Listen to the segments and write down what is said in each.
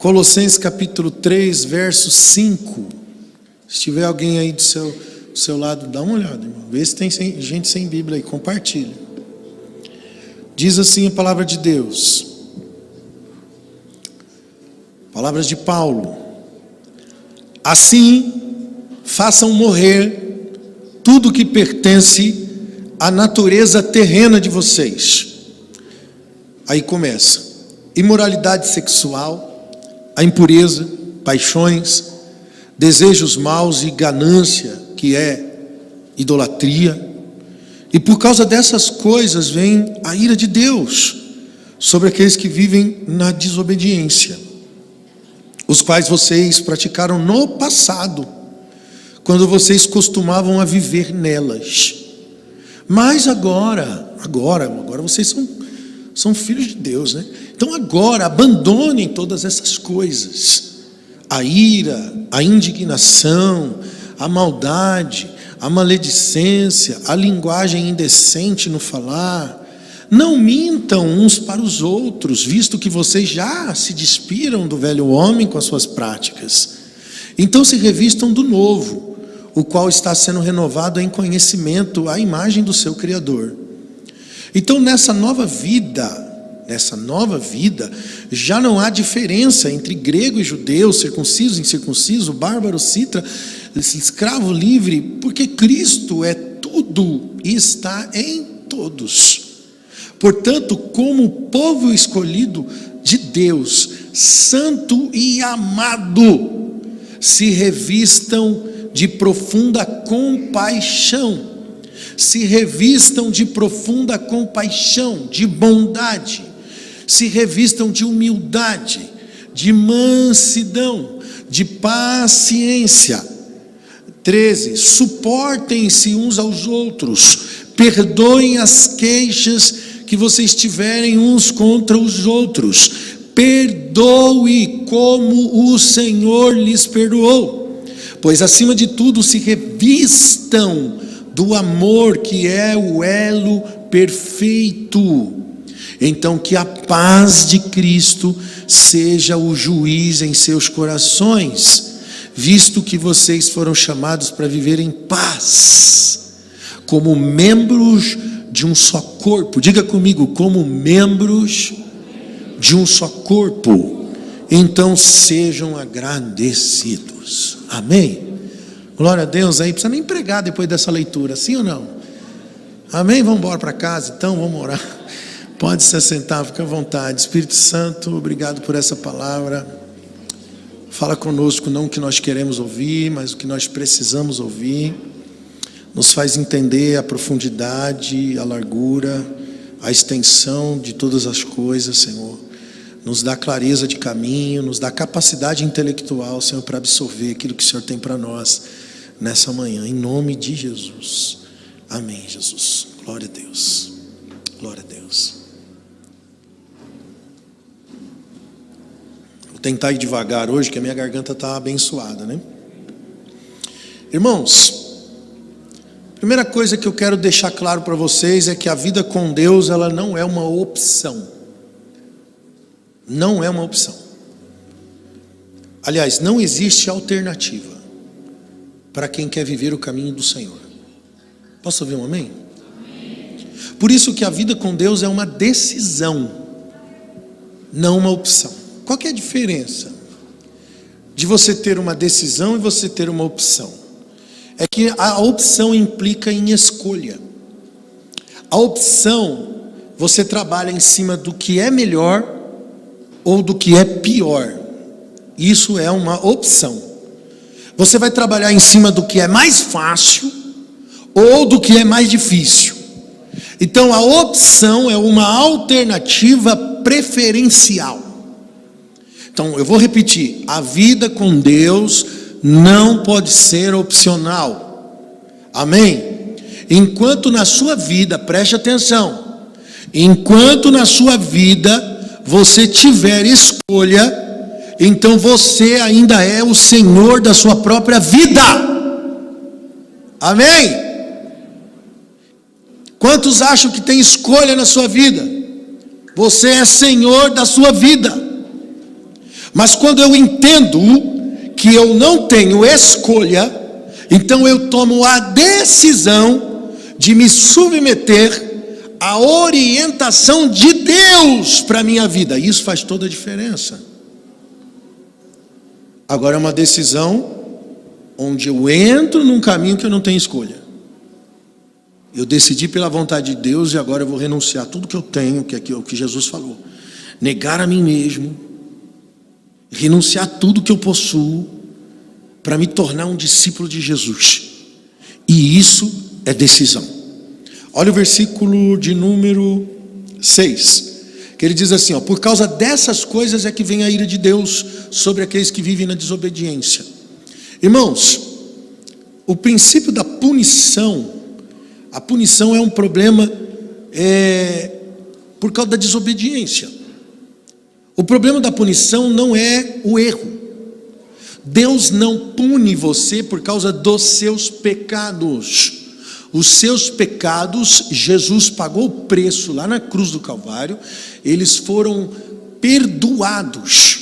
Colossenses capítulo 3, verso 5. Se tiver alguém aí do seu lado, dá uma olhada, irmão. Vê se tem gente sem Bíblia aí, compartilha. Diz assim a palavra de Deus. Palavras de Paulo. Assim, façam morrer tudo que pertence à natureza terrena de vocês. Aí começa: imoralidade sexual, a impureza, paixões, desejos maus e ganância, que é idolatria. E por causa dessas coisas vem a ira de Deus sobre aqueles que vivem na desobediência, os quais vocês praticaram no passado, quando vocês costumavam a viver nelas. Mas agora vocês são filhos de Deus, né? Então agora abandonem todas essas coisas: a ira, a indignação, a maldade, a maledicência, a linguagem indecente no falar. Não mintam uns para os outros, visto que vocês já se despiram do velho homem com as suas práticas. Então se revistam do novo, o qual está sendo renovado em conhecimento à imagem do seu Criador. Então nessa nova vida, já não há diferença entre grego e judeu, circunciso e incircunciso, bárbaro, cita, escravo, livre, porque Cristo é tudo e está em todos. Portanto, como povo escolhido de Deus, santo e amado, se revistam de profunda compaixão. Se revistam de profunda compaixão, de bondade, se revistam de humildade, de mansidão, de paciência. 13. Suportem-se uns aos outros, perdoem as queixas que vocês tiverem uns contra os outros, perdoe como o Senhor lhes perdoou, pois acima de tudo se revistam do amor, que é o elo perfeito. Então que a paz de Cristo seja o juiz em seus corações, visto que vocês foram chamados para viver em paz, como membros de um só corpo. Diga comigo: como membros de um só corpo. Então sejam agradecidos. Amém? Glória a Deus. Aí precisa nem pregar depois dessa leitura, sim ou não? Amém? Vamos embora para casa então, vamos orar. Pode se assentar, fica à vontade. Espírito Santo, obrigado por essa palavra. Fala conosco, não o que nós queremos ouvir, mas o que nós precisamos ouvir. Nos faz entender a profundidade, a largura, a extensão de todas as coisas, Senhor. Nos dá clareza de caminho, nos dá capacidade intelectual, Senhor, para absorver aquilo que o Senhor tem para nós nessa manhã, em nome de Jesus. Amém, Jesus. Glória a Deus. Glória a Deus. Vou tentar ir devagar hoje, que a minha garganta está abençoada, né? Irmãos, primeira coisa que eu quero deixar claro para vocês é que a vida com Deus, ela não é uma opção. Não é uma opção. Aliás, não existe alternativa para quem quer viver o caminho do Senhor. Posso ouvir um amém? Por isso que a vida com Deus é uma decisão, não uma opção. Qual que é a diferença de você ter uma decisão e você ter uma opção? É que a opção implica em escolha. A opção, você trabalha em cima do que é melhor ou do que é pior. Isso é uma opção. Você vai trabalhar em cima do que é mais fácil ou do que é mais difícil. Então a opção é uma alternativa preferencial. Então eu vou repetir: a vida com Deus não pode ser opcional. Amém? Enquanto na sua vida, preste atenção, enquanto na sua vida você tiver escolha, então você ainda é o Senhor da sua própria vida. Amém? Quantos acham que tem escolha na sua vida? Você é Senhor da sua vida. Mas quando eu entendo que eu não tenho escolha, então eu tomo a decisão de me submeter à orientação de Deus para a minha vida. Isso faz toda a diferença. Agora é uma decisão onde eu entro num caminho que eu não tenho escolha. Eu decidi pela vontade de Deus e agora eu vou renunciar a tudo que eu tenho, que é o que Jesus falou. Negar a mim mesmo, renunciar a tudo que eu possuo, para me tornar um discípulo de Jesus. E isso é decisão. Olha o versículo de número 6, que ele diz assim, por causa dessas coisas é que vem a ira de Deus sobre aqueles que vivem na desobediência. Irmãos, o princípio da punição, a punição é um problema por causa da desobediência. O problema da punição não é o erro. Deus não pune você por causa dos seus pecados. Os seus pecados, Jesus pagou o preço lá na cruz do Calvário, eles foram perdoados.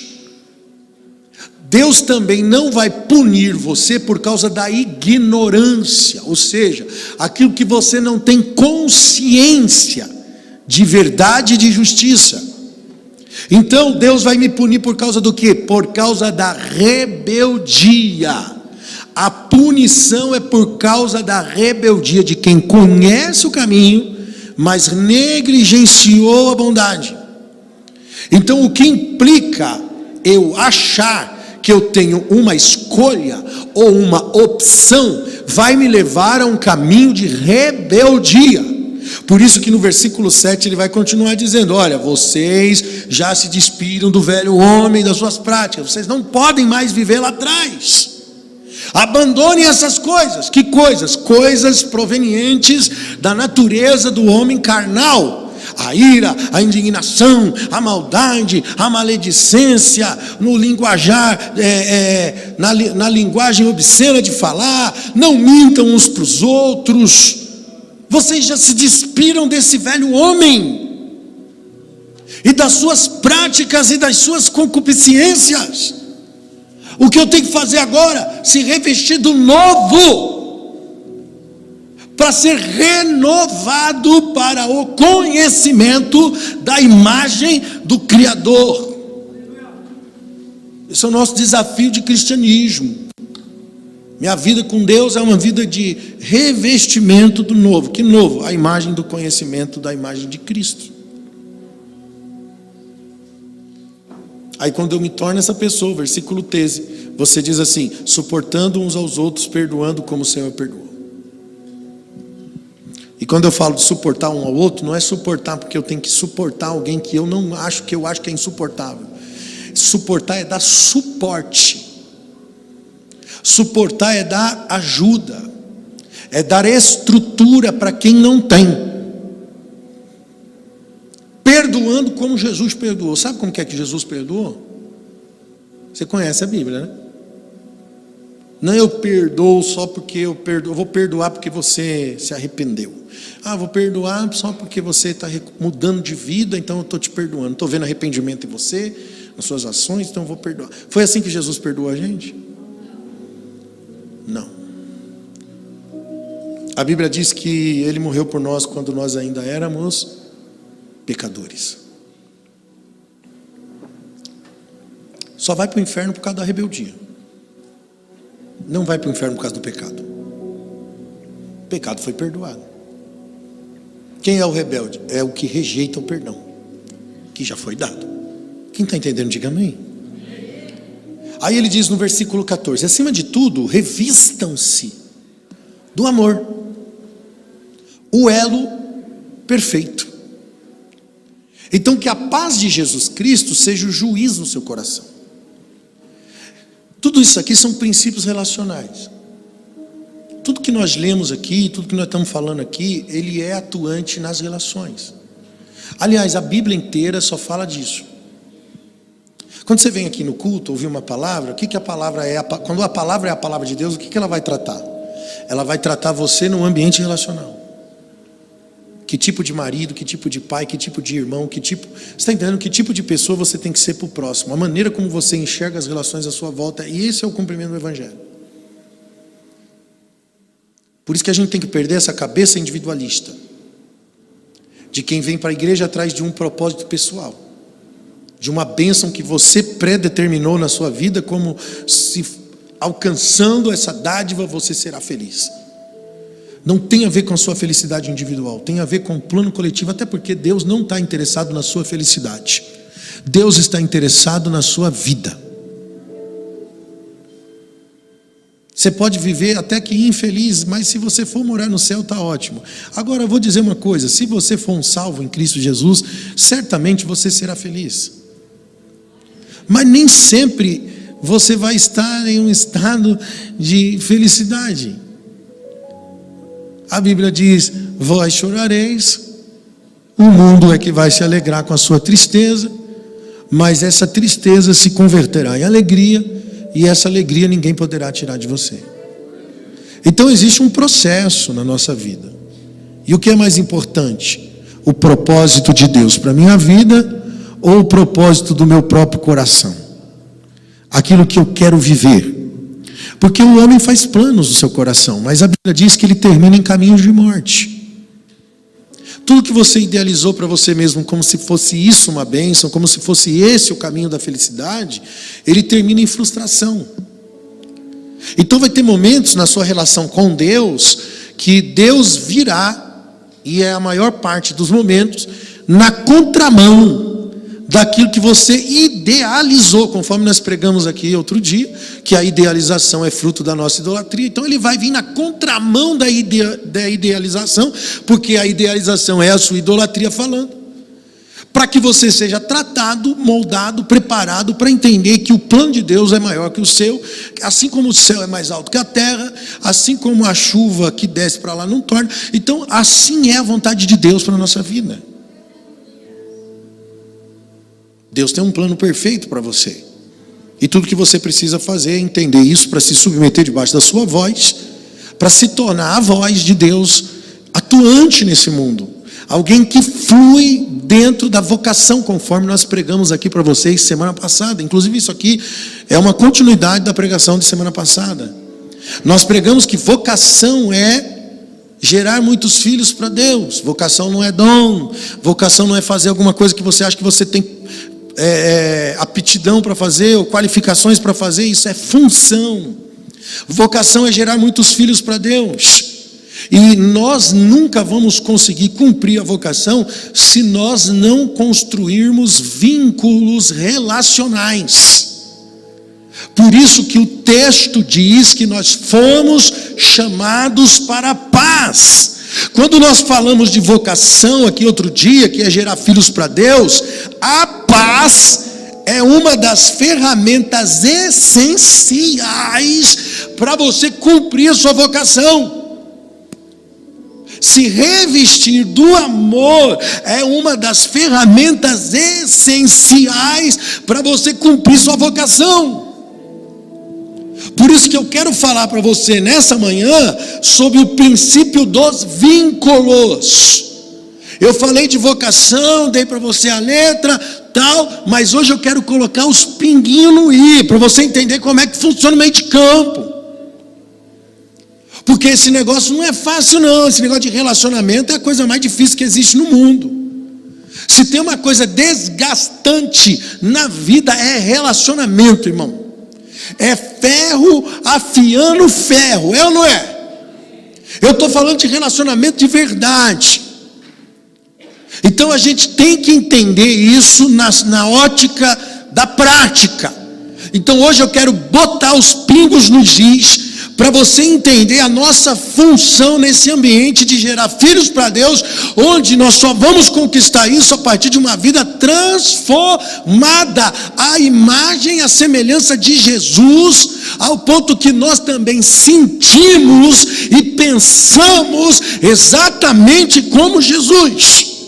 Deus também não vai punir você por causa da ignorância, ou seja, aquilo que você não tem consciência de verdade e de justiça. Então Deus vai me punir por causa do quê? Por causa da rebeldia. A punição é por causa da rebeldia de quem conhece o caminho, mas negligenciou a bondade. Então o que implica eu achar que eu tenho uma escolha ou uma opção, vai me levar a um caminho de rebeldia. Por isso que no versículo 7 ele vai continuar dizendo, olha, vocês já se despiram do velho homem, das suas práticas, vocês não podem mais viver lá atrás. Abandonem essas coisas. Que coisas? Coisas provenientes da natureza do homem carnal. A ira, a indignação, a maldade, a maledicência, no linguajar, na linguagem obscena de falar, não mintam uns para os outros. Vocês já se despiram desse velho homem, e das suas práticas e das suas concupiscências. O que eu tenho que fazer agora? Se revestir do novo, para ser renovado para o conhecimento da imagem do Criador. Esse é o nosso desafio de cristianismo. Minha vida com Deus é uma vida de revestimento do novo. Que novo? A imagem do conhecimento da imagem de Cristo. Aí quando eu me torno essa pessoa, versículo 13, você diz assim, suportando uns aos outros, perdoando como o Senhor perdoou. E quando eu falo de suportar um ao outro, não é suportar porque eu tenho que suportar alguém que eu não acho, que eu acho que é insuportável. Suportar é dar suporte. Suportar é dar ajuda. É dar estrutura para quem não tem. Perdoando como Jesus perdoou. Sabe como que é que Jesus perdoou? Você conhece a Bíblia, né? Não, eu perdoo só porque eu perdoo. Eu vou perdoar porque você se arrependeu. Vou perdoar só porque você está mudando de vida, então eu estou te perdoando. Estou vendo arrependimento em você, nas suas ações, então eu vou perdoar. Foi assim que Jesus perdoou a gente? Não. A Bíblia diz que Ele morreu por nós quando nós ainda éramos pecadores. Só vai para o inferno por causa da rebeldia. Não vai para o inferno por causa do pecado. O pecado foi perdoado. Quem é o rebelde? É o que rejeita o perdão, que já foi dado. Quem está entendendo, diga amém. Aí ele diz no versículo 14, acima de tudo, revistam-se do amor, o elo perfeito. Então que a paz de Jesus Cristo seja o juiz no seu coração. Tudo isso aqui são princípios relacionais. Tudo que nós lemos aqui, tudo que nós estamos falando aqui, ele é atuante nas relações. Aliás, a Bíblia inteira só fala disso. Quando você vem aqui no culto, ouvir uma palavra, o que a palavra é? Quando a palavra é a palavra de Deus, o que ela vai tratar? Ela vai tratar você num ambiente relacional. que tipo de marido, que tipo de pai, que tipo de irmão, você está entendendo que tipo de pessoa você tem que ser para o próximo, a maneira como você enxerga as relações à sua volta, e esse é o cumprimento do Evangelho. Por isso que a gente tem que perder essa cabeça individualista, de quem vem para a igreja atrás de um propósito pessoal, de uma bênção que você predeterminou na sua vida, como se alcançando essa dádiva você será feliz. Não tem a ver com a sua felicidade individual, tem a ver com o plano coletivo, até porque Deus não está interessado na sua felicidade. Deus está interessado na sua vida. Você pode viver até que infeliz, mas se você for morar no céu, está ótimo. Agora eu vou dizer uma coisa, se você for um salvo em Cristo Jesus, certamente você será feliz. Mas nem sempre você vai estar em um estado de felicidade. A Bíblia diz, vós chorareis, o mundo é que vai se alegrar com a sua tristeza, mas essa tristeza se converterá em alegria, e essa alegria ninguém poderá tirar de você. Então existe um processo na nossa vida. E o que é mais importante? O propósito de Deus para a minha vida, ou o propósito do meu próprio coração? Aquilo que eu quero viver. Porque o homem faz planos no seu coração, mas a Bíblia diz que ele termina em caminhos de morte. Tudo que você idealizou para você mesmo como se fosse isso uma bênção, como se fosse esse o caminho da felicidade, ele termina em frustração. Então vai ter momentos na sua relação com Deus, que Deus virá, e é a maior parte dos momentos, na contramão daquilo que você idealizou, conforme nós pregamos aqui outro dia, que a idealização é fruto da nossa idolatria. Então ele vai vir na contramão da idealização, porque a idealização é a sua idolatria falando, para que você seja tratado, moldado, preparado para entender que o plano de Deus é maior que o seu, assim como o céu é mais alto que a terra, assim como a chuva que desce para lá não torna. Então assim é a vontade de Deus para a nossa vida. Deus tem um plano perfeito para você. E tudo que você precisa fazer é entender isso, para se submeter debaixo da sua voz, para se tornar a voz de Deus atuante nesse mundo. Alguém que flui dentro da vocação, conforme nós pregamos aqui para vocês semana passada. Inclusive isso aqui é uma continuidade da pregação de semana passada. Nós pregamos que vocação é gerar muitos filhos para Deus. Vocação não é dom. Vocação não é fazer alguma coisa que você acha que você tem aptidão para fazer, ou qualificações para fazer. Isso é função. Vocação é gerar muitos filhos para Deus. E nós nunca vamos conseguir cumprir a vocação se nós não construirmos vínculos relacionais. Por isso que o texto diz que nós fomos chamados para a paz. Quando nós falamos de vocação aqui outro dia, que é gerar filhos para Deus, a paz é uma das ferramentas essenciais para você cumprir a sua vocação. Se revestir do amor é uma das ferramentas essenciais para você cumprir sua vocação. Por isso que eu quero falar para você nessa manhã sobre o princípio dos vínculos. Eu falei de vocação, dei para você a letra, tal, mas hoje eu quero colocar os pinguinhos no i, para você entender como é que funciona o meio de campo. Porque esse negócio não é fácil não, esse negócio de relacionamento é a coisa mais difícil que existe no mundo. Se tem uma coisa desgastante na vida é relacionamento, irmão. É ferro afiando ferro, é ou não é? Eu estou falando de relacionamento de verdade. Então a gente tem que entender isso na ótica da prática. Então hoje eu quero botar os pingos nos is, para você entender a nossa função nesse ambiente de gerar filhos para Deus, onde nós só vamos conquistar isso a partir de uma vida transformada, à imagem e à semelhança de Jesus, ao ponto que nós também sentimos e pensamos exatamente como Jesus.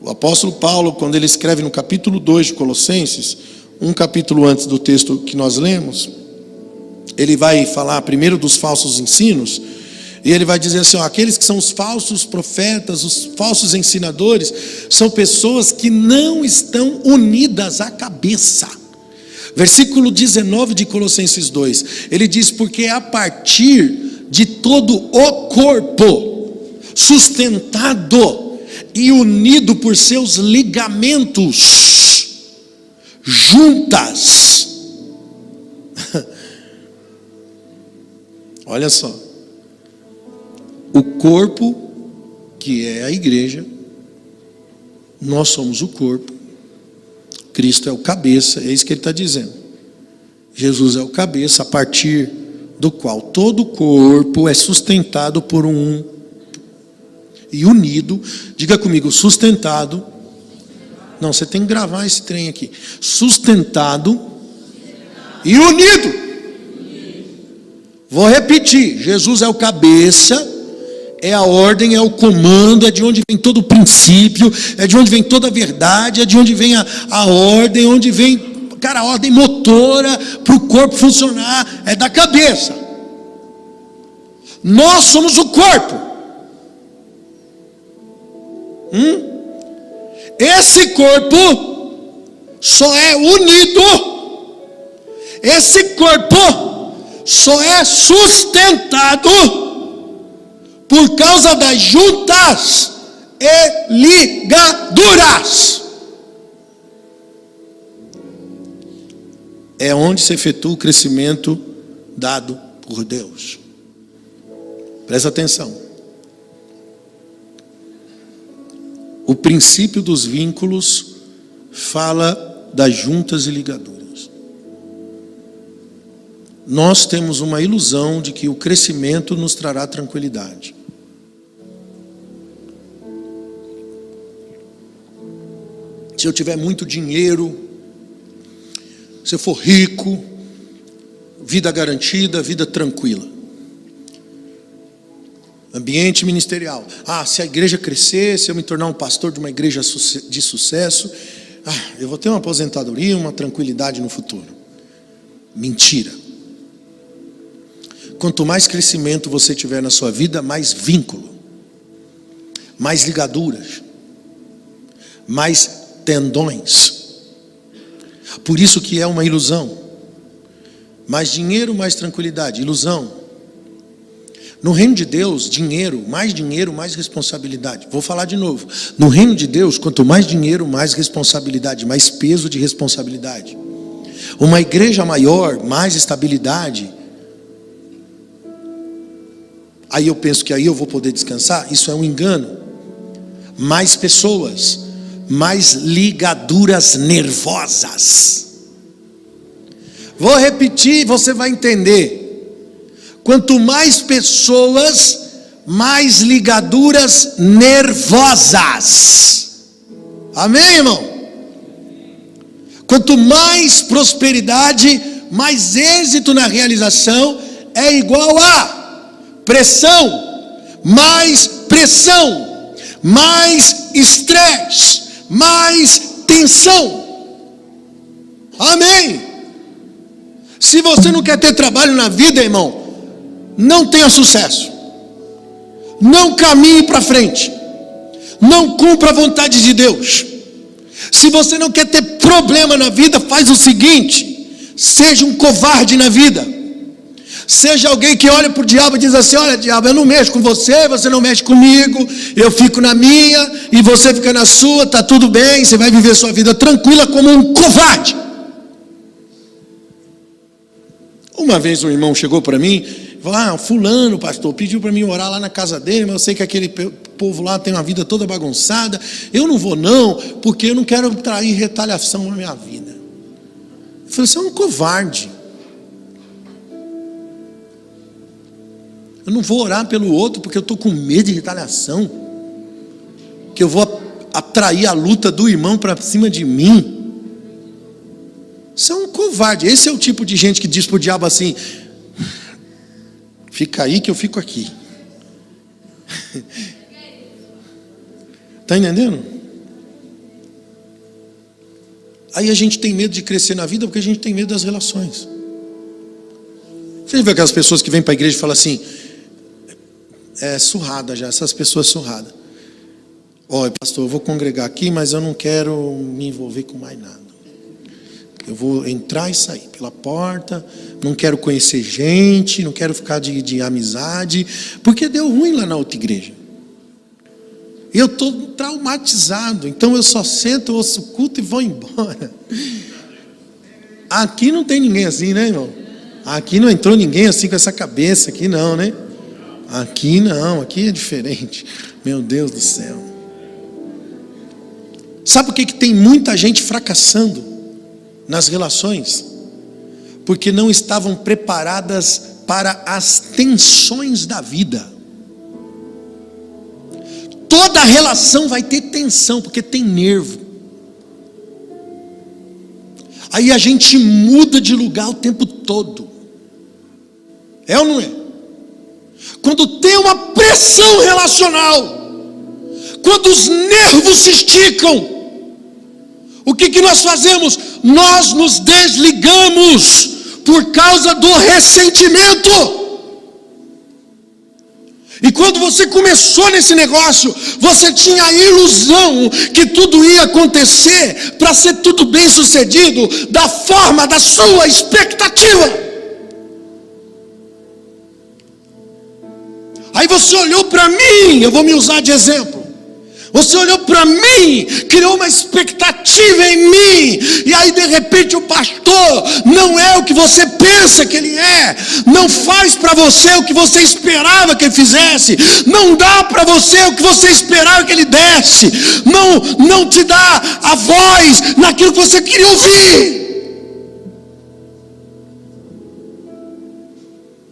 O apóstolo Paulo, quando ele escreve no capítulo 2 de Colossenses, um capítulo antes do texto que nós lemos, ele vai falar primeiro dos falsos ensinos, E ele vai dizer assim, ó, aqueles que são os falsos profetas, os falsos ensinadores, são pessoas que não estão unidas à cabeça. Versículo 19 de Colossenses 2, ele diz, porque é a partir de todo o corpo, sustentado e unido por seus ligamentos, juntas. Olha só, o corpo, que é a igreja, nós somos o corpo, Cristo é o cabeça, é isso que ele está dizendo. Jesus é o cabeça, a partir do qual todo o corpo é sustentado por um e unido. Diga comigo, sustentado. Não, você tem que gravar esse trem aqui. Sustentado e unido. Vou repetir, Jesus é o cabeça, é a ordem, é o comando, é de onde vem todo o princípio, é de onde vem toda a verdade, é de onde vem a ordem, onde vem, cara, a ordem motora para o corpo funcionar, é da cabeça. Nós somos o corpo. Esse corpo só é unido, esse corpo só é sustentado por causa das juntas e ligaduras. É onde se efetua o crescimento dado por Deus. Presta atenção. O princípio dos vínculos fala das juntas e ligaduras. Nós temos uma ilusão de que o crescimento nos trará tranquilidade. Se eu tiver muito dinheiro, se eu for rico, vida garantida, vida tranquila. Ambiente ministerial. Se a igreja crescer, se eu me tornar um pastor de uma igreja de sucesso, eu vou ter uma aposentadoria, uma tranquilidade no futuro. Mentira. Quanto mais crescimento você tiver na sua vida, mais vínculo, mais ligaduras, mais tendões. Por isso que é uma ilusão. Mais dinheiro, mais tranquilidade. Ilusão. No reino de Deus, dinheiro, mais responsabilidade. Vou falar de novo. No reino de Deus, quanto mais dinheiro, mais responsabilidade, mais peso de responsabilidade. Uma igreja maior, mais estabilidade. Aí eu penso que aí eu vou poder descansar. Isso é um engano. Mais pessoas, mais ligaduras nervosas. Vou repetir, você vai entender. Quanto mais pessoas, mais ligaduras nervosas. Amém, irmão? Quanto mais prosperidade, mais êxito na realização, é igual a pressão, mais estresse, mais tensão. Amém? Se você não quer ter trabalho na vida, irmão, não tenha sucesso, não caminhe para frente, não cumpra a vontade de Deus. Se você não quer ter problema na vida, faz o seguinte: seja um covarde na vida. Seja alguém que olha para o diabo e diz assim: olha, diabo, eu não mexo com você, você não mexe comigo, eu fico na minha e você fica na sua, está tudo bem, você vai viver sua vida tranquila como um covarde. Uma vez um irmão chegou para mim e falou: fulano, pastor, pediu para mim orar lá na casa dele, mas eu sei que aquele povo lá tem uma vida toda bagunçada, eu não vou não, porque eu não quero trair retaliação na minha vida. Eu falei: você é um covarde. Eu não vou orar pelo outro porque eu estou com medo de retaliação, que eu vou atrair a luta do irmão para cima de mim. Você é um covarde. Esse é o tipo de gente que diz para o diabo assim: fica aí que eu fico aqui. Está entendendo? Aí a gente tem medo de crescer na vida porque a gente tem medo das relações. Você vê aquelas pessoas que vêm para a igreja e falam assim: surrada já, essas pessoas surradas. Olha, pastor, eu vou congregar aqui, mas eu não quero me envolver com mais nada. Eu vou entrar e sair pela porta, não quero conhecer gente, não quero ficar de amizade, porque deu ruim lá na outra igreja. Eu estou traumatizado, então eu só sento, ouço o culto e vou embora. Aqui não tem ninguém assim, né, irmão? Aqui não entrou ninguém assim com essa cabeça, aqui não, né? Aqui não, aqui é diferente. Meu Deus do céu. Sabe por que tem muita gente fracassando nas relações? Porque não estavam preparadas para as tensões da vida. Toda relação vai ter tensão, porque tem nervo. Aí a gente muda de lugar o tempo todo. É ou não é? Quando tem uma pressão relacional, quando os nervos se esticam, o que nós fazemos? Nós nos desligamos por causa do ressentimento. E quando você começou nesse negócio, você tinha a ilusão que tudo ia acontecer para ser tudo bem sucedido da forma da sua expectativa. Aí você olhou para mim, eu vou me usar de exemplo. Você olhou para mim, criou uma expectativa em mim, e aí de repente o pastor não é o que você pensa que ele é, não faz para você o que você esperava que ele fizesse, não dá para você o que você esperava que ele desse, não te dá a voz naquilo que você queria ouvir.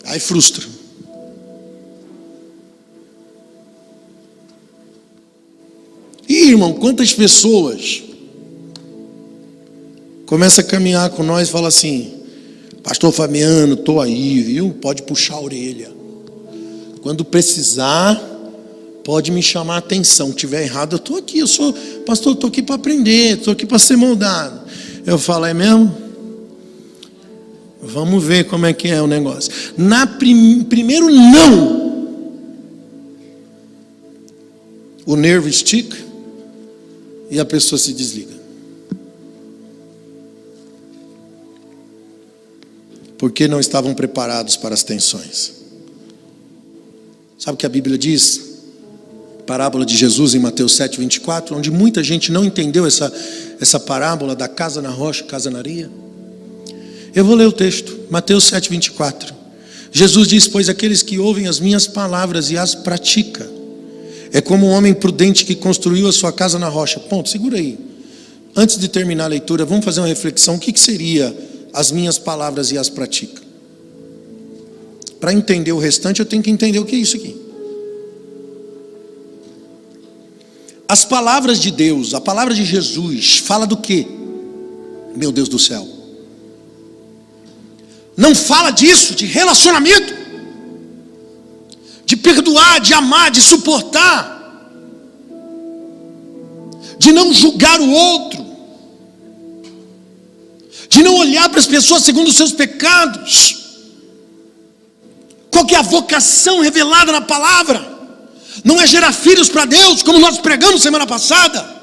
Aí frustra. E irmão, quantas pessoas começam a caminhar com nós e falam assim: pastor Fabiano, estou aí, viu? Pode puxar a orelha. Quando precisar, pode me chamar a atenção. Se estiver errado, eu estou aqui, eu sou pastor, estou aqui para aprender, estou aqui para ser moldado. Eu falo, é mesmo? Vamos ver como é que é o negócio. Primeiro não, o nervo estica e a pessoa se desliga. Porque não estavam preparados para as tensões. Sabe o que a Bíblia diz? Parábola de Jesus em Mateus 7:24, onde muita gente não entendeu essa parábola da casa na rocha, casa na areia. Eu vou ler o texto, Mateus 7:24. Jesus diz: pois aqueles que ouvem as minhas palavras e as praticam, é como um homem prudente que construiu a sua casa na rocha. Ponto, segura aí. Antes de terminar a leitura, vamos fazer uma reflexão. O que seria as minhas palavras e as pratica? Para entender o restante, eu tenho que entender o que é isso aqui. As palavras de Deus, a palavra de Jesus, fala do quê? Meu Deus do céu. Não fala disso, de relacionamento, de perdoar, de amar, de suportar, de não julgar o outro, de não olhar para as pessoas segundo os seus pecados. Qual que é a vocação revelada na palavra? Não é gerar filhos para Deus, como nós pregamos semana passada.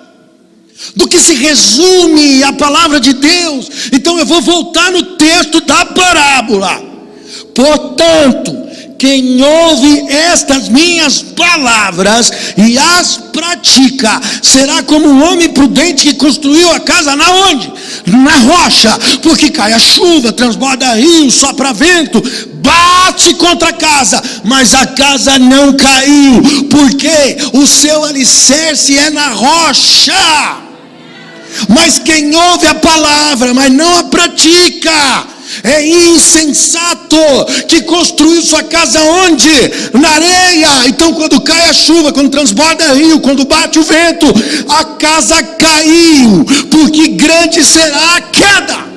Do que se resume a palavra de Deus. Então eu vou voltar no texto da parábola. Portanto, quem ouve estas minhas palavras e as pratica, será como um homem prudente que construiu a casa na onde? Na rocha, porque cai a chuva, transborda rio, sopra vento, bate contra a casa, mas a casa não caiu, porque o seu alicerce é na rocha. Mas quem ouve a palavra, mas não a pratica, é insensato, que construiu sua casa onde? Na areia. Então quando cai a chuva, quando transborda rio, quando bate o vento, a casa caiu, porque grande será a queda.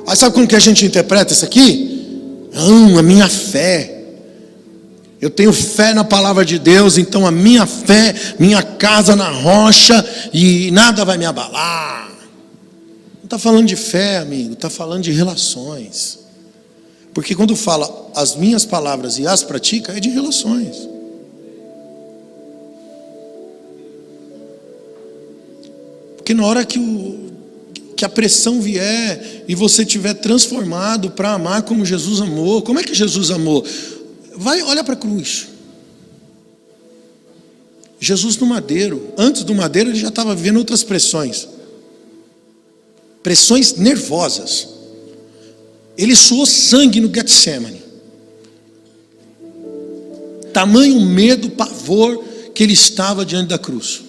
Aí sabe como que a gente interpreta isso aqui? A minha fé. Eu tenho fé na palavra de Deus, então a minha fé, minha casa na rocha, e nada vai me abalar. Não está falando de fé, amigo, está falando de relações. Porque quando fala as minhas palavras e as pratica, é de relações. Porque na hora que a pressão vier e você tiver transformado para amar como Jesus amou, como é que Jesus amou? Olha para a cruz. Jesus no madeiro, antes do madeiro ele já estava vivendo outras pressões. Pressões nervosas. Ele suou sangue no Getsemane. Tamanho medo, pavor que ele estava diante da cruz.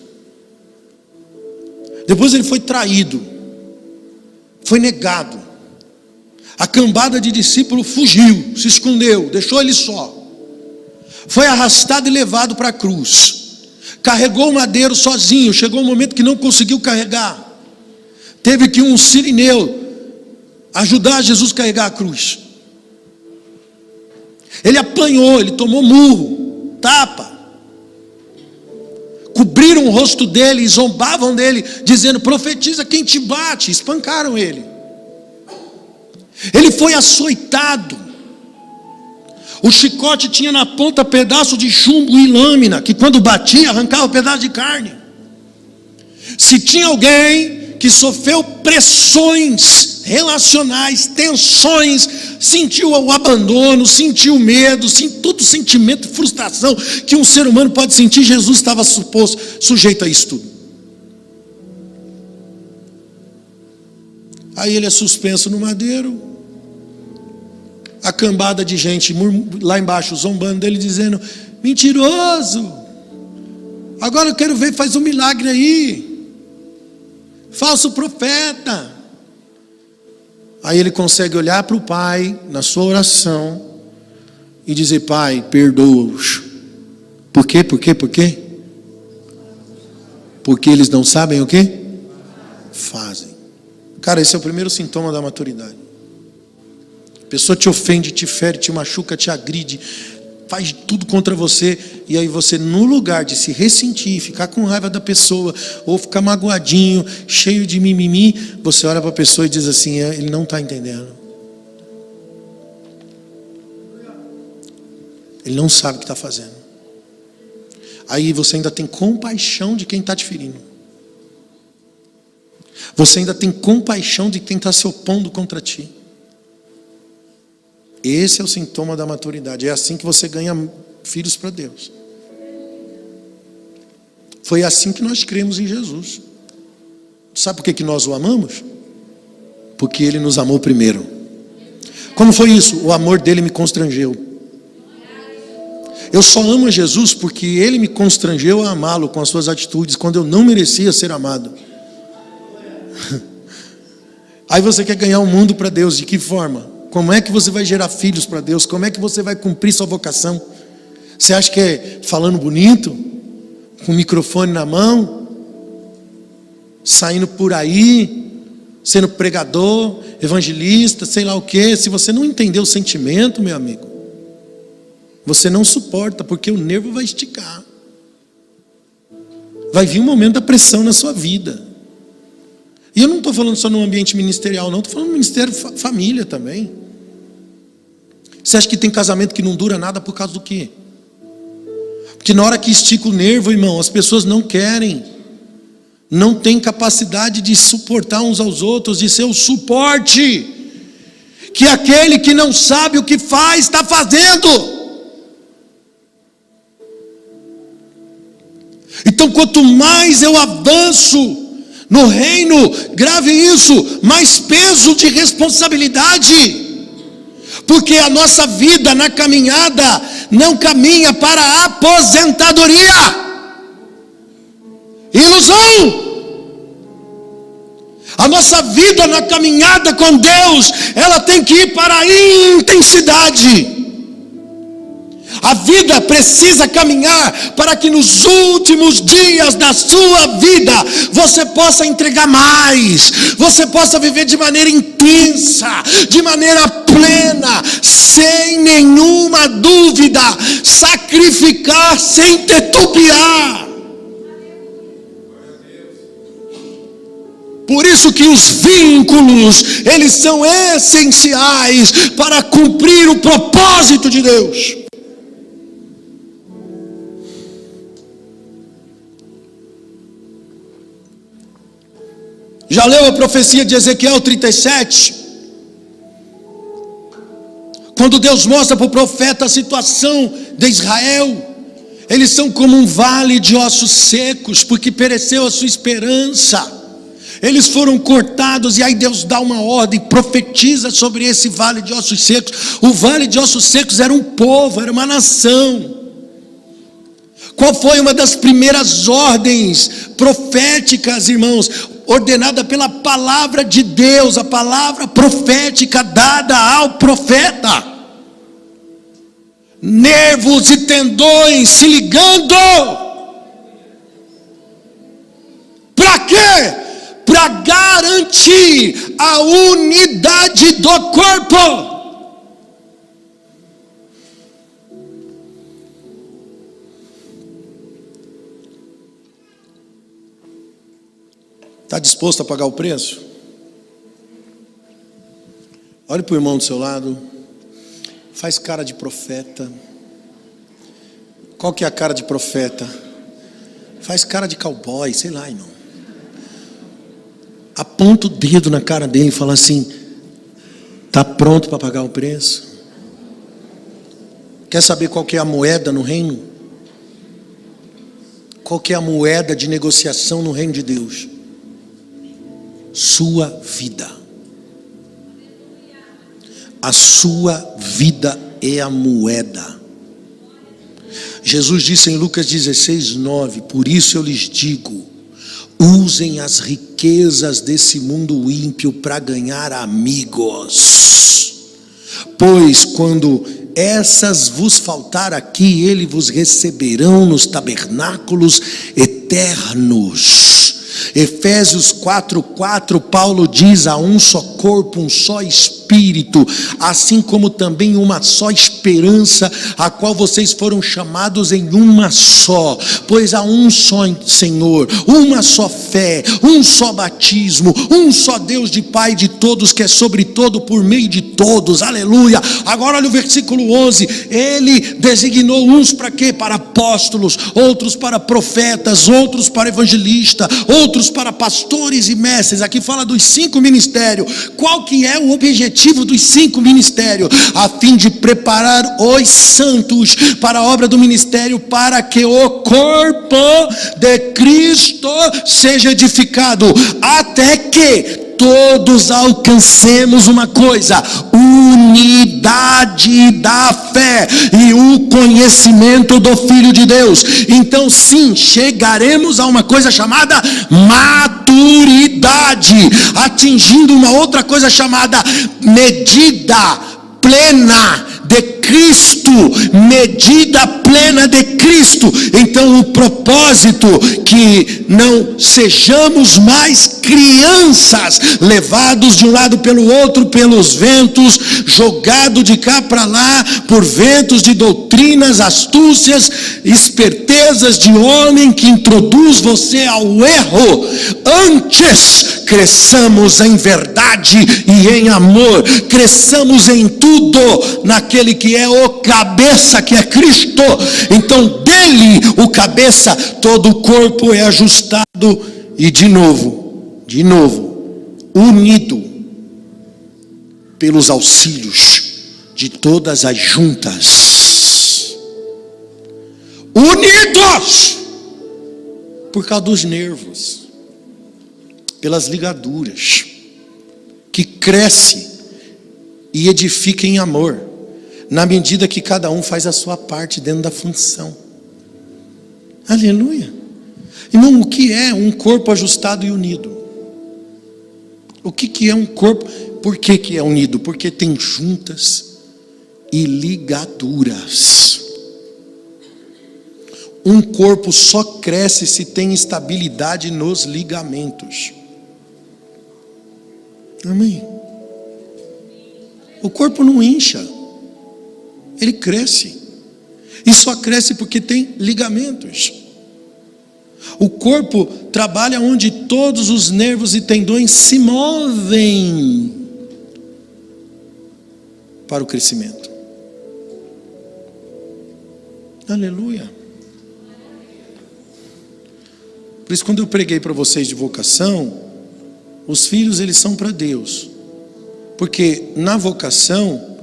Depois ele foi traído, foi negado. A cambada de discípulos fugiu, se escondeu, deixou ele só. Foi arrastado e levado para a cruz. Carregou o madeiro sozinho, chegou um momento que não conseguiu carregar. Teve que um sirineu ajudar Jesus a carregar a cruz. Ele apanhou, ele tomou murro, tapa. Cobriram o rosto dele e zombavam dele, dizendo: profetiza quem te bate. Espancaram ele. Ele foi açoitado. O chicote tinha na ponta pedaço de chumbo e lâmina, que quando batia arrancava um pedaço de carne. Se tinha alguém que sofreu pressões relacionais, tensões, sentiu o abandono, sentiu medo, todo sentimento de frustração que um ser humano pode sentir, Jesus estava sujeito a isso tudo. Aí ele é suspenso no madeiro, a cambada de gente lá embaixo zombando dele, dizendo: mentiroso, agora eu quero ver, faz um milagre aí, falso profeta. Aí ele consegue olhar para o Pai na sua oração e dizer: Pai, perdoa-os. Por quê? Por quê? Por quê? Porque eles não sabem o quê? Fazem. Cara, esse é o primeiro sintoma da maturidade. A pessoa te ofende, te fere, te machuca, te agride, faz tudo contra você, e aí você, no lugar de se ressentir, ficar com raiva da pessoa, ou ficar magoadinho, cheio de mimimi, você olha para a pessoa e diz assim: ele não está entendendo. Ele não sabe o que está fazendo. Aí você ainda tem compaixão de quem está te ferindo. Você ainda tem compaixão de quem está se opondo contra ti. Esse é o sintoma da maturidade. É assim que você ganha filhos para Deus. Foi assim que nós cremos em Jesus. Sabe por que nós o amamos? Porque Ele nos amou primeiro. Como foi isso? O amor dele me constrangeu. Eu só amo a Jesus porque Ele me constrangeu a amá-lo com as suas atitudes, quando eu não merecia ser amado. Aí você quer ganhar o mundo para Deus, de que forma? Como é que você vai gerar filhos para Deus? Como é que você vai cumprir sua vocação? Você acha que é falando bonito? Com o microfone na mão? Saindo por aí? Sendo pregador, evangelista, sei lá o quê? Se você não entender o sentimento, meu amigo, você não suporta, porque o nervo vai esticar. Vai vir um momento da pressão na sua vida. E eu não estou falando só no ambiente ministerial, não. Estou falando no ministério família também. Você acha que tem casamento que não dura nada por causa do quê? Porque na hora que estica o nervo, irmão, as pessoas não querem. Não têm capacidade de suportar uns aos outros, de ser o suporte que aquele que não sabe o que faz está fazendo. Então, quanto mais eu avanço no reino, grave isso, mais peso de responsabilidade. Porque a nossa vida na caminhada não caminha para a aposentadoria. Ilusão. A nossa vida na caminhada com Deus, ela tem que ir para a intensidade. A vida precisa caminhar para que nos últimos dias da sua vida você possa entregar mais, você possa viver de maneira intensa, de maneira plena, sem nenhuma dúvida, sacrificar sem titubear. Por isso que os vínculos, eles são essenciais para cumprir o propósito de Deus. Já leu a profecia de Ezequiel 37? Quando Deus mostra para o profeta a situação de Israel, eles são como um vale de ossos secos, porque pereceu a sua esperança. Eles foram cortados, e aí Deus dá uma ordem, profetiza sobre esse vale de ossos secos. O vale de ossos secos era um povo, era uma nação. Qual foi uma das primeiras ordens proféticas, irmãos? Ordenada pela palavra de Deus, a palavra profética dada ao profeta. Nervos e tendões se ligando. Para quê? Para garantir a unidade do corpo. Está disposto a pagar o preço? Olhe para o irmão do seu lado. Faz cara de profeta. Qual que é a cara de profeta? Faz cara de cowboy, sei lá, irmão. Aponta o dedo na cara dele e fala assim: está pronto para pagar o preço? Quer saber qual que é a moeda no reino? Qual que é a moeda de negociação no reino de Deus? Sua vida. A sua vida é a moeda. Jesus disse em Lucas 16:9: por isso eu lhes digo, usem as riquezas desse mundo ímpio para ganhar amigos, pois quando essas vos faltar aqui, eles vos receberão nos tabernáculos eternos. Efésios 4:4, Paulo diz: há um só corpo, um só Espírito, assim como também uma só esperança, a qual vocês foram chamados em uma só, pois há um só Senhor, uma só fé, um só batismo, um só Deus de Pai de todos, que é sobre todo, por meio de todos, aleluia. Agora olha o versículo 11, ele designou uns para quê? Para apóstolos, outros para profetas, outros para evangelistas, outros para pastores e mestres. Aqui fala dos 5 ministérios. Qual que é o objetivo dos 5 ministérios? A fim de preparar os santos para a obra do ministério, para que o corpo de Cristo seja edificado, até que todos alcancemos uma coisa: unidade da fé e o conhecimento do Filho de Deus. Então sim, chegaremos a uma coisa chamada maturidade, atingindo uma outra coisa chamada medida plena de Cristo, medida plena de Cristo. Então o propósito, que não sejamos mais crianças, levados de um lado pelo outro pelos ventos, jogado de cá para lá por ventos de doutrinas, astúcias, espertezas de homem que introduz você ao erro. Antes, cresçamos em verdade e em amor, cresçamos em tudo naquele que é o cabeça, que é Cristo. Então dele, o cabeça, todo o corpo é ajustado e de novo, unido pelos auxílios de todas as juntas, unidos por causa dos nervos, pelas ligaduras, que cresce e edifica em amor, na medida que cada um faz a sua parte dentro da função. Aleluia. Irmão, o que é um corpo ajustado e unido? O que é um corpo? Por que é unido? Porque tem juntas e ligaduras. Um corpo só cresce se tem estabilidade nos ligamentos. Amém? O corpo não incha, ele cresce. E só cresce porque tem ligamentos. O corpo trabalha onde todos os nervos e tendões se movem para o crescimento. Aleluia. Por isso, quando eu preguei para vocês de vocação, os filhos, eles são para Deus. Porque na vocação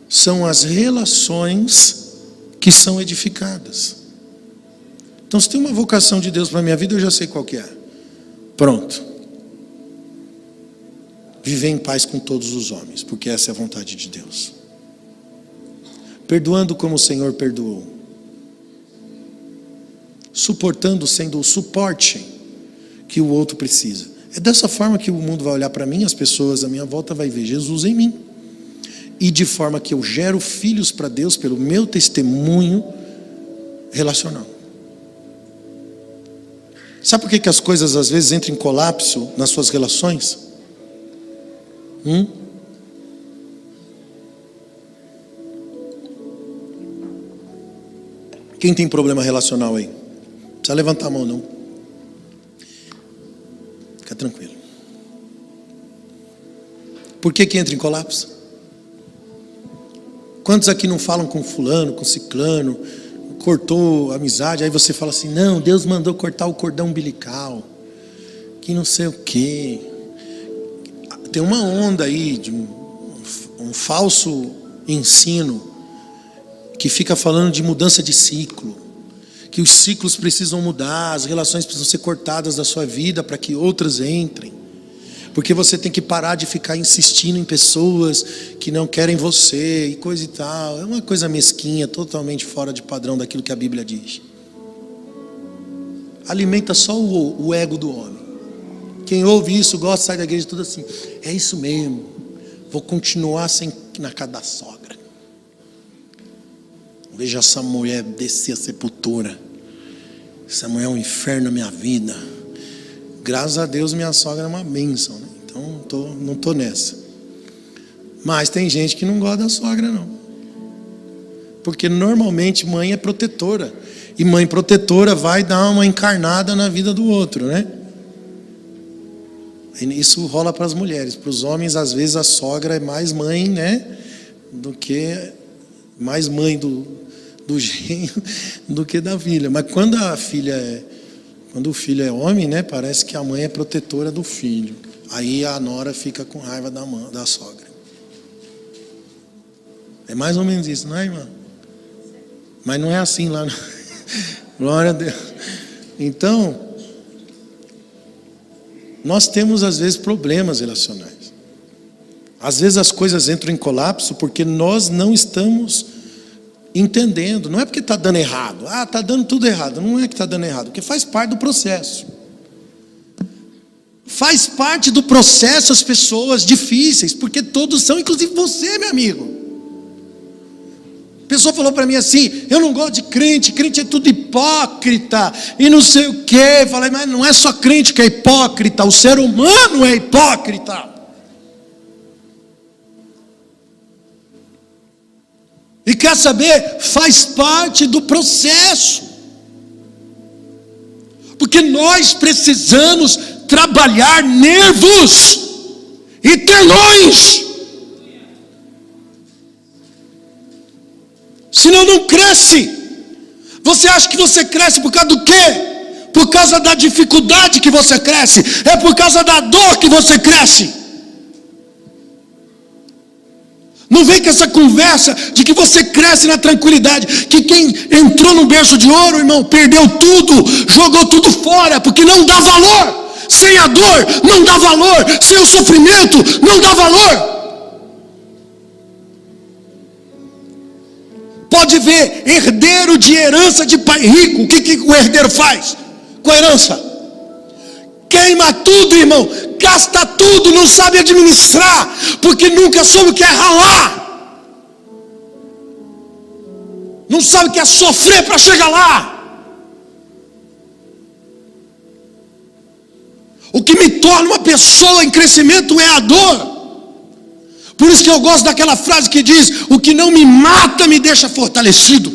são as relações que são edificadas. Então, se tem uma vocação de Deus para a minha vida, eu já sei qual que é. Pronto. Viver em paz com todos os homens, porque essa é a vontade de Deus. Perdoando como o Senhor perdoou. Suportando, sendo o suporte que o outro precisa. É dessa forma que o mundo vai olhar para mim, as pessoas à minha volta vai ver Jesus em mim. E de forma que eu gero filhos para Deus pelo meu testemunho relacional. Sabe por que as coisas às vezes entram em colapso nas suas relações? Quem tem problema relacional aí? Não precisa levantar a mão não. Fica tranquilo. Por que entra em colapso? Quantos aqui não falam com fulano, com ciclano, cortou a amizade, aí você fala assim, não, Deus mandou cortar o cordão umbilical, que não sei o quê. Tem uma onda aí de um falso ensino que fica falando de mudança de ciclo, que os ciclos precisam mudar, as relações precisam ser cortadas da sua vida para que outras entrem, porque você tem que parar de ficar insistindo em pessoas que não querem você e coisa e tal. É uma coisa mesquinha, totalmente fora de padrão daquilo que a Bíblia diz. Alimenta só o ego do homem. Quem ouve isso, gosta, sai da igreja tudo assim, é isso mesmo, vou continuar na casa da sogra. Veja essa mulher descer a sepultura. Essa mulher é um inferno na minha vida. Graças a Deus minha sogra é uma bênção, né? Então não estou nessa. Mas tem gente que não gosta da sogra não. Porque normalmente mãe é protetora. E mãe protetora vai dar uma encarnada na vida do outro, né? Isso rola para as mulheres. Para os homens, às vezes a sogra é mais mãe, né? Do que mais mãe do genro do que da filha. Mas quando o filho é homem, né? Parece que a mãe é protetora do filho. Aí a nora fica com raiva da sogra. É mais ou menos isso, não é, irmã? Mas não é assim lá. Glória a Deus. Então, nós temos às vezes problemas relacionais. Às vezes as coisas entram em colapso porque nós não estamos entendendo. Não é porque está dando errado. Está dando tudo errado. Não é que está dando errado, porque faz parte do processo. Faz parte do processo as pessoas difíceis, porque todos são, inclusive você, meu amigo. A pessoa falou para mim assim, eu não gosto de crente é tudo hipócrita, e não sei o quê. Falei, mas não é só crente que é hipócrita, o ser humano é hipócrita. E quer saber? Faz parte do processo. Porque nós precisamos trabalhar nervos e telões. Senão não cresce. Você acha que você cresce por causa do quê? Por causa da dificuldade que você cresce. É por causa da dor que você cresce. Não vem com essa conversa de que você cresce na tranquilidade, que quem entrou no berço de ouro, irmão, perdeu tudo, jogou tudo fora, porque não dá valor. Sem a dor não dá valor, sem o sofrimento não dá valor. Pode ver, herdeiro de herança de pai rico, o que o herdeiro faz com a herança? Queima tudo, irmão, gasta tudo, não sabe administrar, porque nunca soube o que é ralar, não sabe o que é sofrer para chegar lá. O que me torna uma pessoa em crescimento é a dor. Por isso que eu gosto daquela frase que diz, o que não me mata me deixa fortalecido.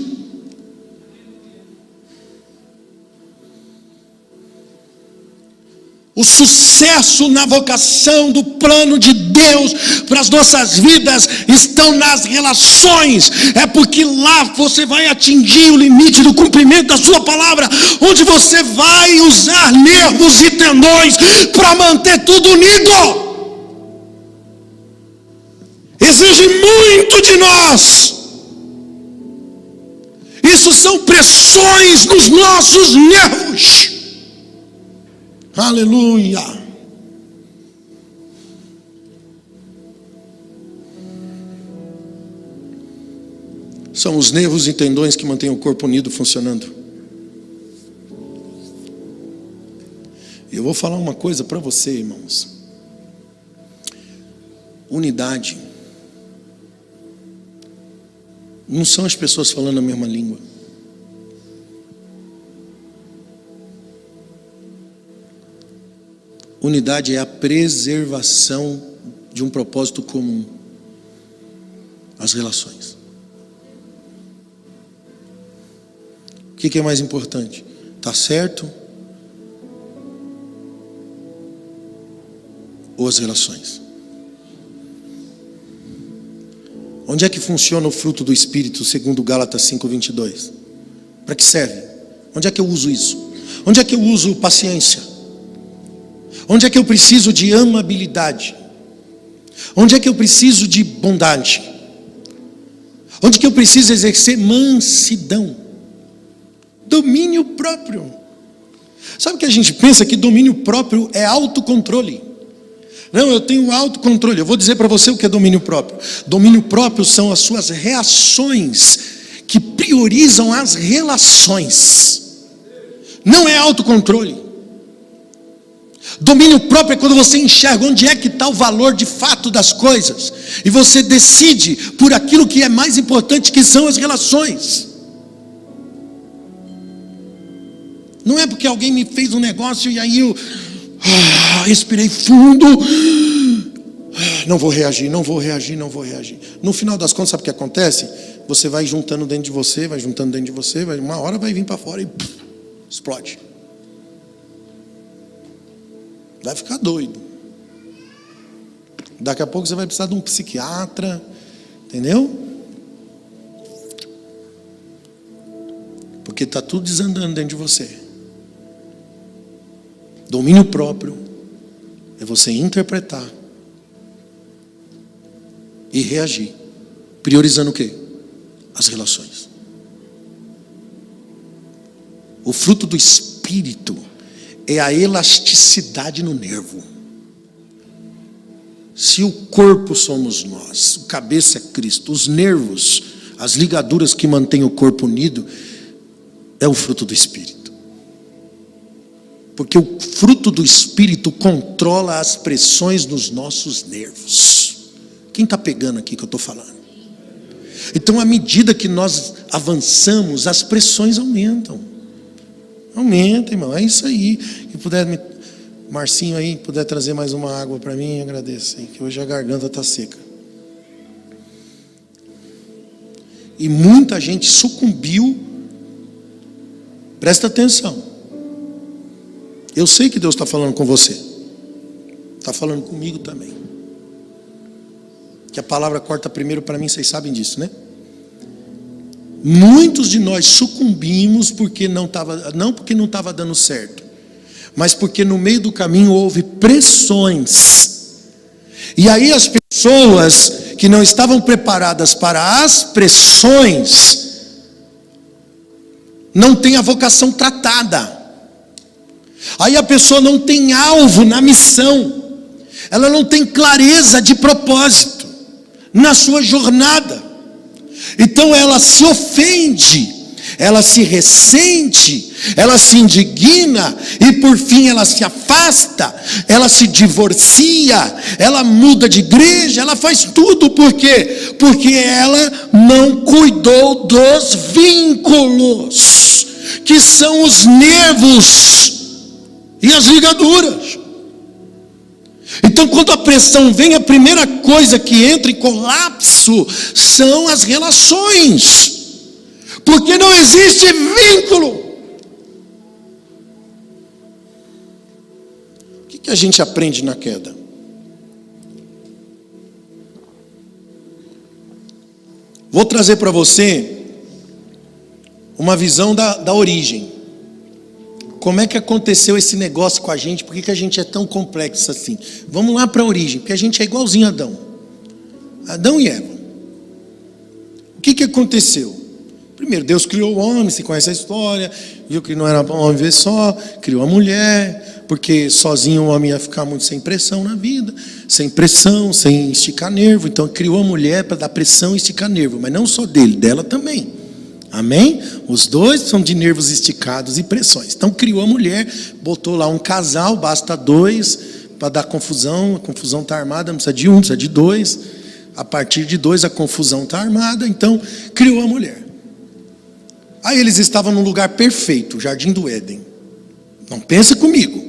O sucesso na vocação do plano de Deus para as nossas vidas estão nas relações. É porque lá você vai atingir o limite do cumprimento da sua palavra, onde você vai usar nervos e tendões para manter tudo unido. Exige muito de nós. Isso são pressões nos nossos nervos. Aleluia. São os nervos e tendões que mantêm o corpo unido funcionando. Eu vou falar uma coisa para você, irmãos. Unidade não são as pessoas falando a mesma língua. Unidade é a preservação de um propósito comum. As relações. O que é mais importante? Tá certo? Ou as relações? Onde é que funciona o fruto do Espírito, segundo Gálatas 5:22? Para que serve? Onde é que eu uso isso? Onde é que eu uso paciência? Onde é que eu preciso de amabilidade? Onde é que eu preciso de bondade? Onde é que eu preciso exercer mansidão? Domínio próprio. Sabe que a gente pensa que domínio próprio é autocontrole? Não, eu tenho autocontrole. Eu vou dizer para você o que é domínio próprio. Domínio próprio são as suas reações que priorizam as relações. Não é autocontrole. Domínio próprio é quando você enxerga onde é que está o valor de fato das coisas. E você decide por aquilo que é mais importante, que são as relações. Não é porque alguém me fez um negócio e aí eu respirei fundo. Não vou reagir. No final das contas, sabe o que acontece? Você vai juntando dentro de você, uma hora vai vir para fora e explode. Vai ficar doido. Daqui a pouco você vai precisar de um psiquiatra, entendeu? Porque está tudo desandando dentro de você. Domínio próprio é você interpretar e reagir, priorizando o quê? As relações. O fruto do Espírito é a elasticidade no nervo. Se o corpo somos nós, o cabeça é Cristo, os nervos, as ligaduras que mantêm o corpo unido, é o fruto do Espírito. Porque o fruto do Espírito controla as pressões nos nossos nervos. Quem está pegando aqui que eu estou falando? Então, à medida que nós avançamos, as pressões aumentam. Aumenta, irmão, é isso aí. Se puder, Marcinho aí, puder trazer mais uma água para mim, agradeço, hein, que hoje a garganta está seca. E muita gente sucumbiu. Presta atenção. Eu sei que Deus está falando com você. Está falando comigo também. Que a palavra corta primeiro para mim, vocês sabem disso, né? Muitos de nós sucumbimos porque não porque não estava dando certo, mas porque no meio do caminho houve pressões. E aí as pessoas que não estavam preparadas para as pressões não têm a vocação tratada. Aí a pessoa não tem alvo na missão. Ela não tem clareza de propósito na sua jornada. Então ela se ofende, ela se ressente, ela se indigna e por fim ela se afasta, ela se divorcia, ela muda de igreja, ela faz tudo. Por quê? Porque ela não cuidou dos vínculos, que são os nervos e as ligaduras. Então, quando a pressão vem, a primeira coisa que entra em colapso são as relações, porque não existe vínculo. O que a gente aprende na queda? Vou trazer para você uma visão da origem. Como é que aconteceu esse negócio com a gente? Por que a gente é tão complexo assim? Vamos lá para a origem, porque a gente é igualzinho a Adão. Adão e Eva. O que aconteceu? Primeiro, Deus criou o homem, você conhece a história, viu que não era bom o homem viver só, criou a mulher, porque sozinho o homem ia ficar muito sem pressão na vida, sem pressão, sem esticar nervo. Então criou a mulher para dar pressão e esticar nervo, mas não só dele, dela também. Amém? Os dois são de nervos esticados e pressões. Então criou a mulher, botou lá um casal, basta dois, para dar confusão. A confusão está armada, não precisa de um, precisa de dois. A partir de dois a confusão está armada, então criou a mulher. Aí eles estavam num lugar perfeito, o Jardim do Éden. Não pense comigo.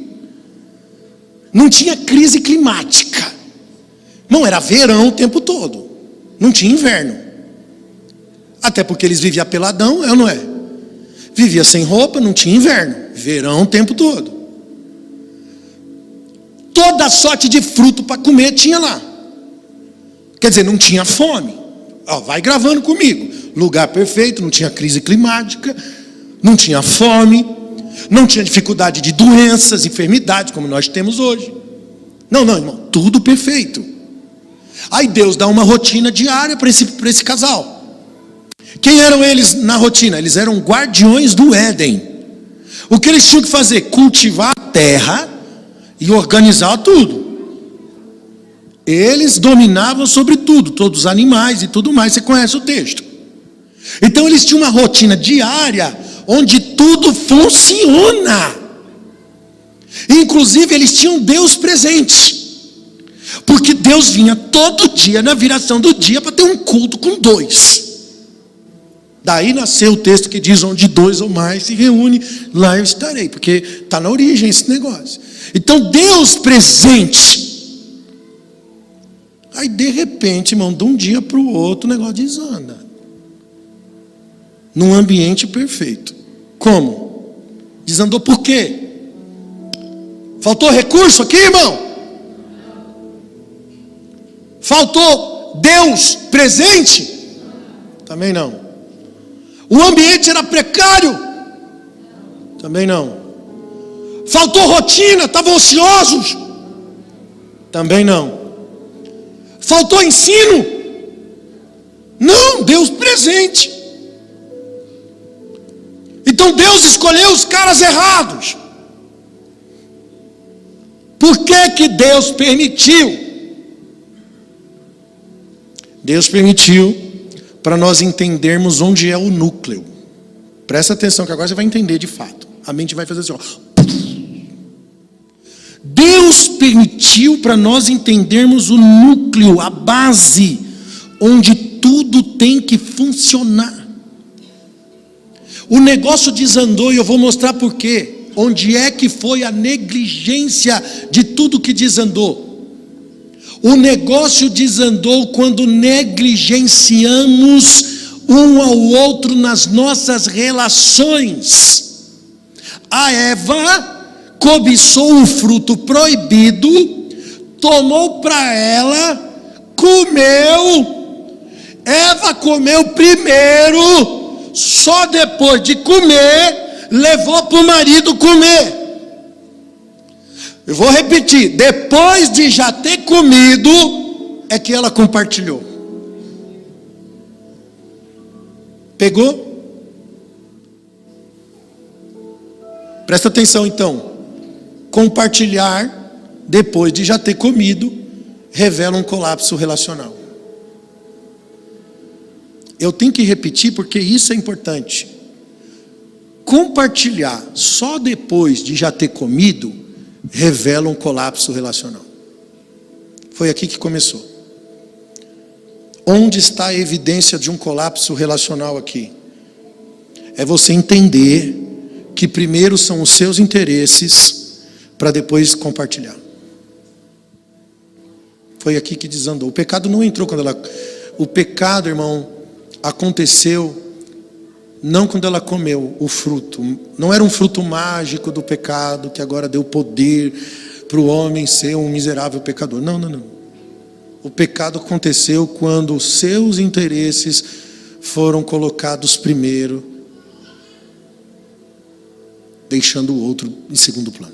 Não tinha crise climática. Não, era verão o tempo todo. Não tinha inverno. Até porque eles viviam peladão, é ou não é? Vivia sem roupa, não tinha inverno. Verão o tempo todo. Toda sorte de fruto para comer tinha lá. Quer dizer, não tinha fome. Ó, vai gravando comigo. Lugar perfeito, não tinha crise climática, não tinha fome, não tinha dificuldade de doenças, enfermidades, como nós temos hoje. Não, irmão, tudo perfeito. Aí Deus dá uma rotina diária para esse casal. Quem eram eles na rotina? Eles eram guardiões do Éden. O que eles tinham que fazer? Cultivar a terra e organizar tudo. Eles dominavam sobre tudo, todos os animais e tudo mais, você conhece o texto. Então eles tinham uma rotina diária, onde tudo funciona. Inclusive eles tinham Deus presente. Porque Deus vinha todo dia, na viração do dia, para ter um culto com dois. Daí nasceu o texto que diz, onde dois ou mais se reúnem, lá eu estarei. Porque está na origem esse negócio. Então Deus presente. Aí de repente, irmão, de um dia para o outro, o negócio desanda. Num ambiente perfeito. Como? Desandou por quê? Faltou recurso aqui, irmão? Faltou Deus presente? Também não. O ambiente era precário? Também não. Faltou rotina? Estavam ociosos? Também não. Faltou ensino? Não, Deus presente. Então Deus escolheu os caras errados. Por que Deus permitiu? Deus permitiu para nós entendermos onde é o núcleo. Presta atenção que agora você vai entender de fato. A mente vai fazer assim, ó. Deus permitiu para nós entendermos o núcleo, a base, onde tudo tem que funcionar. O negócio desandou e eu vou mostrar por quê. Onde é que foi a negligência de tudo que desandou? O negócio desandou quando negligenciamos um ao outro nas nossas relações. A Eva cobiçou o fruto proibido, tomou para ela, comeu. Eva comeu primeiro, só depois de comer, levou para o marido comer. Eu vou repetir, depois de já ter comido, é que ela compartilhou. Pegou? Presta atenção então. Compartilhar, depois de já ter comido, revela um colapso relacional. Eu tenho que repetir porque isso é importante. Compartilhar só depois de já ter comido, revela um colapso relacional. Foi aqui que começou. Onde está a evidência de um colapso relacional aqui? É você entender que primeiro são os seus interesses, para depois compartilhar. Foi aqui que desandou. O pecado não entrou quando ela... O pecado, irmão, aconteceu não quando ela comeu o fruto. Não era um fruto mágico do pecado que agora deu poder para o homem ser um miserável pecador. Não, não, não. O pecado aconteceu quando os seus interesses foram colocados primeiro, deixando o outro em segundo plano.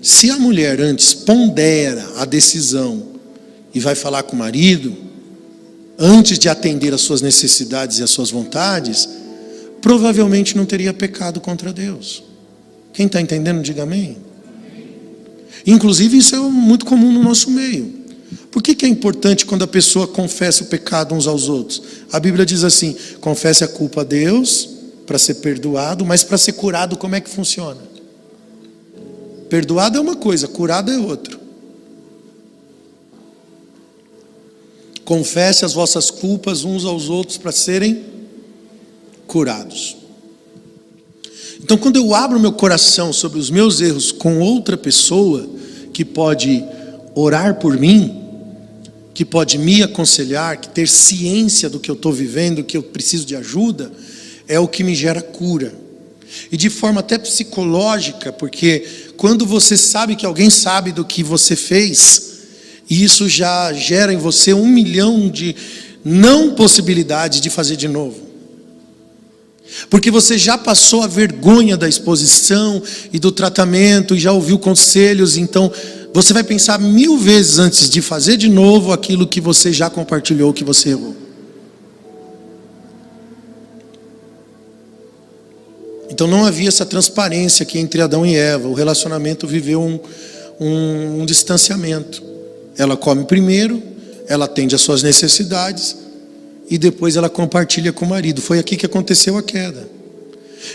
Se a mulher antes pondera a decisão e vai falar com o marido, antes de atender às suas necessidades e às suas vontades, provavelmente não teria pecado contra Deus. Quem está entendendo, diga amém. Inclusive isso é muito comum no nosso meio. Por que é importante quando a pessoa confessa o pecado uns aos outros? A Bíblia diz assim: confesse a culpa a Deus para ser perdoado, mas para ser curado como é que funciona? Perdoado é uma coisa, curado é outra. Confesse as vossas culpas uns aos outros para serem curados. Então, quando eu abro meu coração sobre os meus erros com outra pessoa que pode orar por mim, que pode me aconselhar, que ter ciência do que eu estou vivendo, que eu preciso de ajuda, é o que me gera cura. E de forma até psicológica, porque quando você sabe que alguém sabe do que você fez, isso já gera em você 1 milhão de não possibilidades de fazer de novo. Porque você já passou a vergonha da exposição e do tratamento, e já ouviu conselhos, então você vai pensar 1000 vezes antes de fazer de novo aquilo que você já compartilhou, que você errou. Então não havia essa transparência aqui entre Adão e Eva. O relacionamento viveu um distanciamento. Ela come primeiro, ela atende às suas necessidades e depois ela compartilha com o marido. Foi aqui que aconteceu a queda.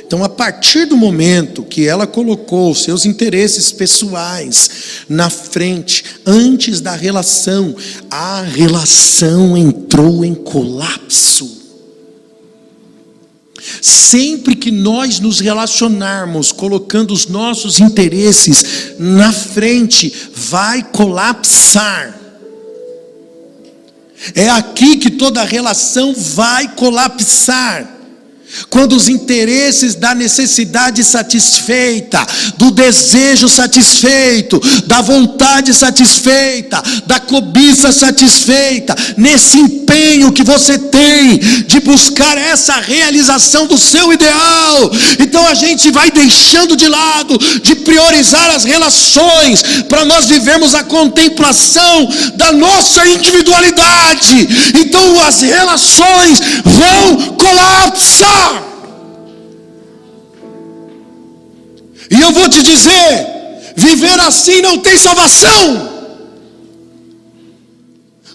Então, a partir do momento que ela colocou seus interesses pessoais na frente, antes da relação, a relação entrou em colapso. Sempre que nós nos relacionarmos colocando os nossos interesses na frente, vai colapsar. É aqui que toda relação vai colapsar. Quando os interesses da necessidade satisfeita, do desejo satisfeito, da vontade satisfeita, da cobiça satisfeita, nesse empenho que você tem de buscar essa realização do seu ideal, então a gente vai deixando de lado, de priorizar as relações, para nós vivermos a contemplação da nossa individualidade. Então as relações vão colapsar. E eu vou te dizer, viver assim não tem salvação.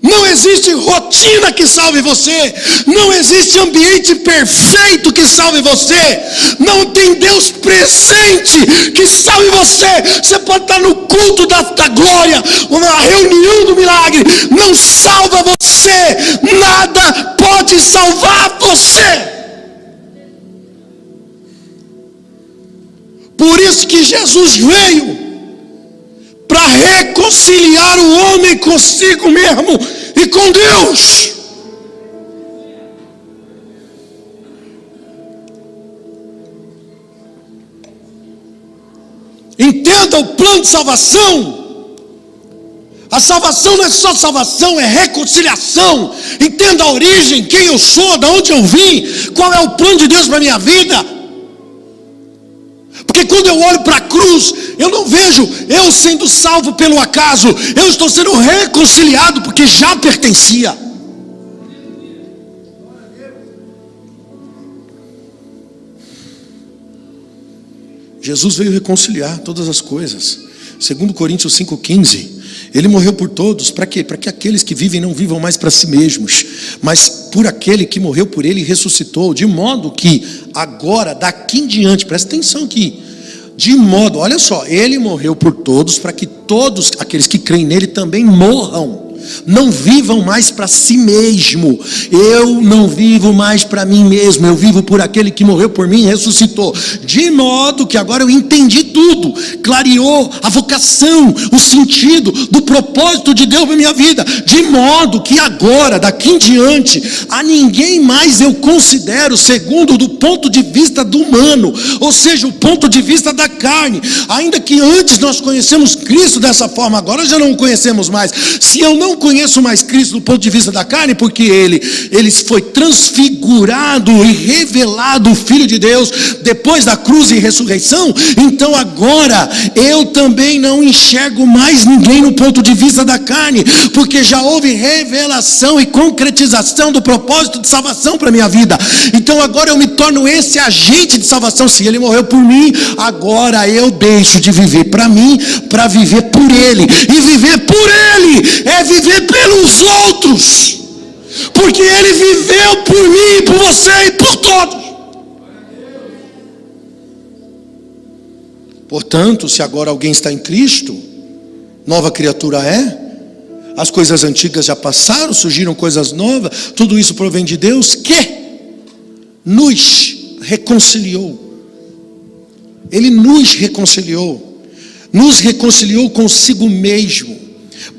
Não existe rotina que salve você. Não existe ambiente perfeito que salve você. Não tem Deus presente que salve você. Você pode estar no culto da glória, ou na reunião do milagre, não salva você. Nada pode salvar você. Por isso que Jesus veio para reconciliar o homem consigo mesmo e com Deus. Entenda o plano de salvação. A salvação não é só salvação, é reconciliação. Entenda a origem, quem eu sou, de onde eu vim, qual é o plano de Deus para a minha vida. Porque quando eu olho para a cruz, eu não vejo eu sendo salvo pelo acaso. Eu estou sendo reconciliado porque já pertencia. Jesus veio reconciliar todas as coisas. 2 Coríntios 5,15. Ele morreu por todos, para quê? Para que aqueles que vivem não vivam mais para si mesmos, mas por aquele que morreu por ele e ressuscitou, de modo que agora, daqui em diante, presta atenção aqui, de modo, olha só, ele morreu por todos, para que todos aqueles que creem nele também morram, Não vivam mais para si mesmo. Eu não vivo mais para mim mesmo. Eu vivo por aquele que morreu por mim e ressuscitou. De modo que agora eu entendi tudo. Clareou a vocação, o sentido do propósito de Deus na minha vida. De modo que agora, daqui em diante, a ninguém mais eu considero segundo do ponto de vista do humano. Ou seja, o ponto de vista da carne. Ainda que antes nós conhecemos Cristo dessa forma, agora já não o conhecemos mais. Se eu não conheço mais Cristo do ponto de vista da carne, porque ele foi transfigurado e revelado o Filho de Deus depois da cruz e ressurreição, então agora eu também não enxergo mais ninguém no ponto de vista da carne, porque já houve revelação e concretização do propósito de salvação para a minha vida. Então agora eu me torno esse agente de salvação. Se ele morreu por mim, agora eu deixo de viver para mim, para viver por ele. E viver por ele é viver pelos outros, porque ele viveu por mim, por você e por todos. Portanto, se agora alguém está em Cristo, nova criatura é. As coisas antigas já passaram, surgiram coisas novas. Tudo isso provém de Deus, que nos reconciliou. Ele nos reconciliou consigo mesmo.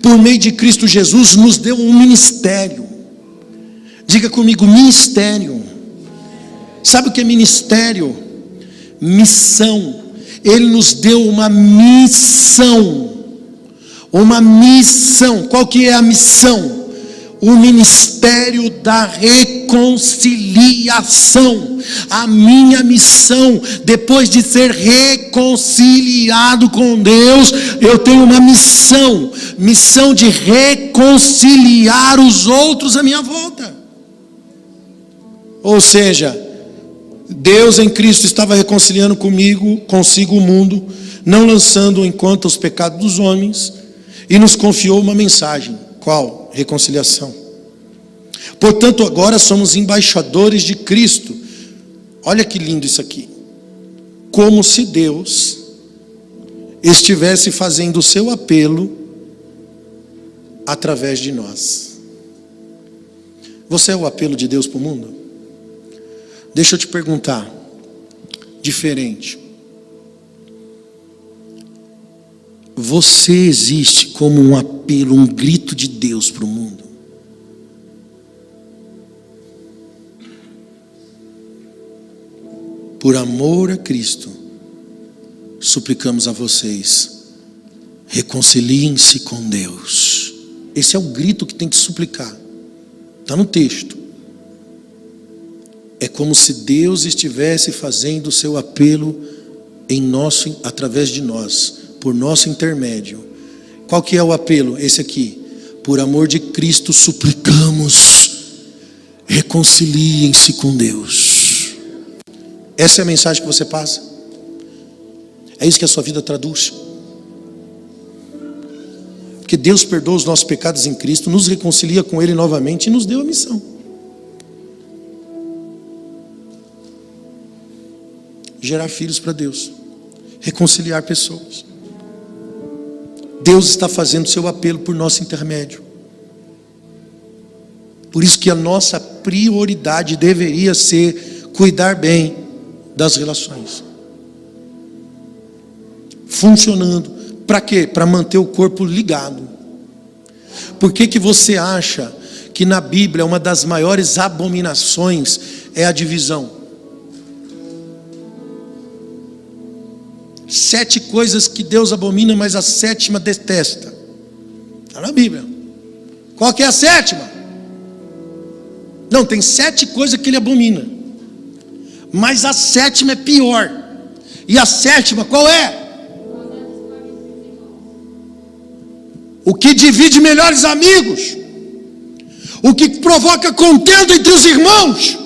Por meio de Cristo Jesus, nos deu um ministério. Diga comigo, ministério. Sabe o que é ministério? Missão. Ele nos deu uma missão. Uma missão. Qual que é a missão? O ministério da reconciliação. A minha missão, depois de ser reconciliado com Deus, eu tenho uma missão de reconciliar os outros à minha volta. Ou seja, Deus em Cristo estava reconciliando consigo o mundo, não lançando em conta os pecados dos homens, e nos confiou uma mensagem. Qual? Reconciliação. Portanto, agora somos embaixadores de Cristo. Olha que lindo isso aqui. Como se Deus estivesse fazendo o seu apelo através de nós. Você é o apelo de Deus para o mundo? Deixa eu te perguntar, diferente. Você existe como um apelo, um grito de Deus para o mundo? Por amor a Cristo, suplicamos a vocês, reconciliem-se com Deus. Esse é o grito que tem que suplicar. Está no texto. É como se Deus estivesse fazendo o seu apelo através de nós, por nosso intermédio. Qual que é o apelo? Esse aqui. Por amor de Cristo suplicamos, reconciliem-se com Deus. Essa é a mensagem que você passa? É isso que a sua vida traduz? Porque Deus perdoa os nossos pecados em Cristo, nos reconcilia com Ele novamente e nos deu a missão. Gerar filhos para Deus, reconciliar pessoas. Deus está fazendo seu apelo por nosso intermédio. Por isso que a nossa prioridade deveria ser cuidar bem das relações. Funcionando. Para quê? Para manter o corpo ligado. Por que você acha que na Bíblia uma das maiores abominações é a divisão? 7 coisas que Deus abomina, mas a 7ª detesta. Está na Bíblia. Qual que é a 7ª? Não, tem 7 coisas que ele abomina, mas a 7ª é pior. E a 7ª qual é? O que divide melhores amigos, o que provoca contenda entre os irmãos.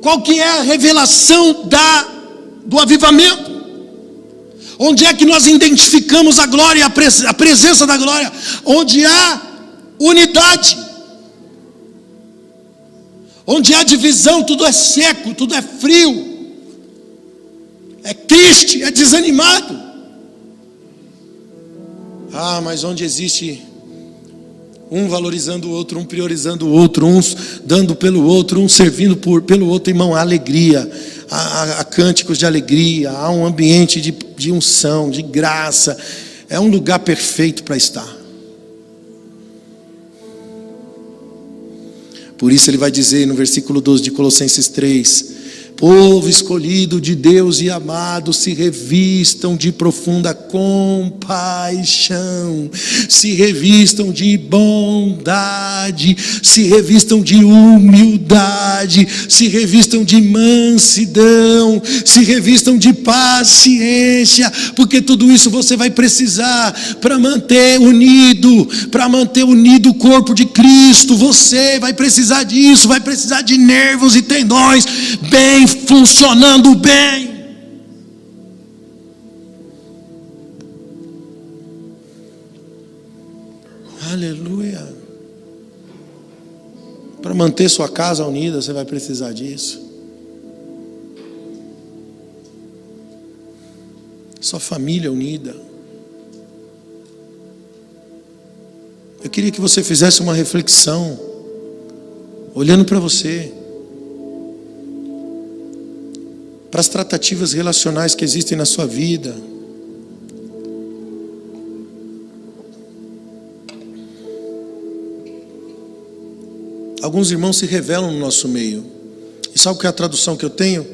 Qual que é a revelação do avivamento? Onde é que nós identificamos a glória, a presença da glória? Onde há unidade. Onde há divisão, tudo é seco, tudo é frio. triste, é desanimado. Mas onde existe um valorizando o outro, um priorizando o outro, uns dando pelo outro, um servindo pelo outro, irmão, há alegria, há cânticos de alegria, há um ambiente de unção, de graça. É um lugar perfeito para estar. Por isso ele vai dizer no versículo 12 de Colossenses 3: povo escolhido de Deus e amado, se revistam de profunda compaixão, se revistam de bondade, se revistam de humildade, se revistam de mansidão, se revistam de paciência, porque tudo isso você vai precisar para manter unido o corpo de Cristo. Você vai precisar disso, vai precisar de nervos e tendões bem funcionando bem. Aleluia. Para manter sua casa unida, você vai precisar disso. Sua família unida. Eu queria que você fizesse uma reflexão, olhando para você, para as tratativas relacionais que existem na sua vida. Alguns irmãos se revelam no nosso meio. E sabe qual é a tradução que eu tenho?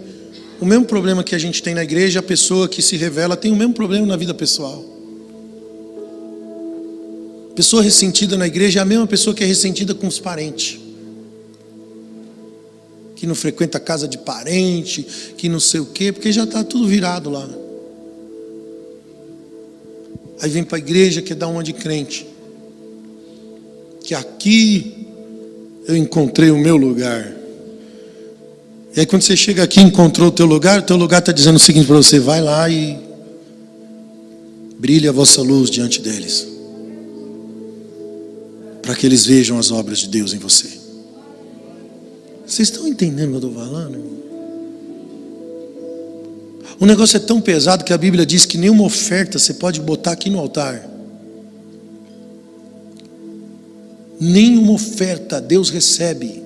O mesmo problema que a gente tem na igreja, a pessoa que se revela tem o mesmo problema na vida pessoal. Pessoa ressentida na igreja é a mesma pessoa que é ressentida com os parentes, que não frequenta a casa de parente, que não sei o quê, porque já está tudo virado lá. Aí vem para a igreja, quer dar uma de crente, que aqui eu encontrei o meu lugar. E aí quando você chega aqui e encontrou o teu lugar está dizendo o seguinte para você: vai lá e brilhe a vossa luz diante deles, para que eles vejam as obras de Deus em você. Vocês estão entendendo o que eu estou falando? O negócio é tão pesado que a Bíblia diz que nenhuma oferta você pode botar aqui no altar. Nenhuma oferta Deus recebe.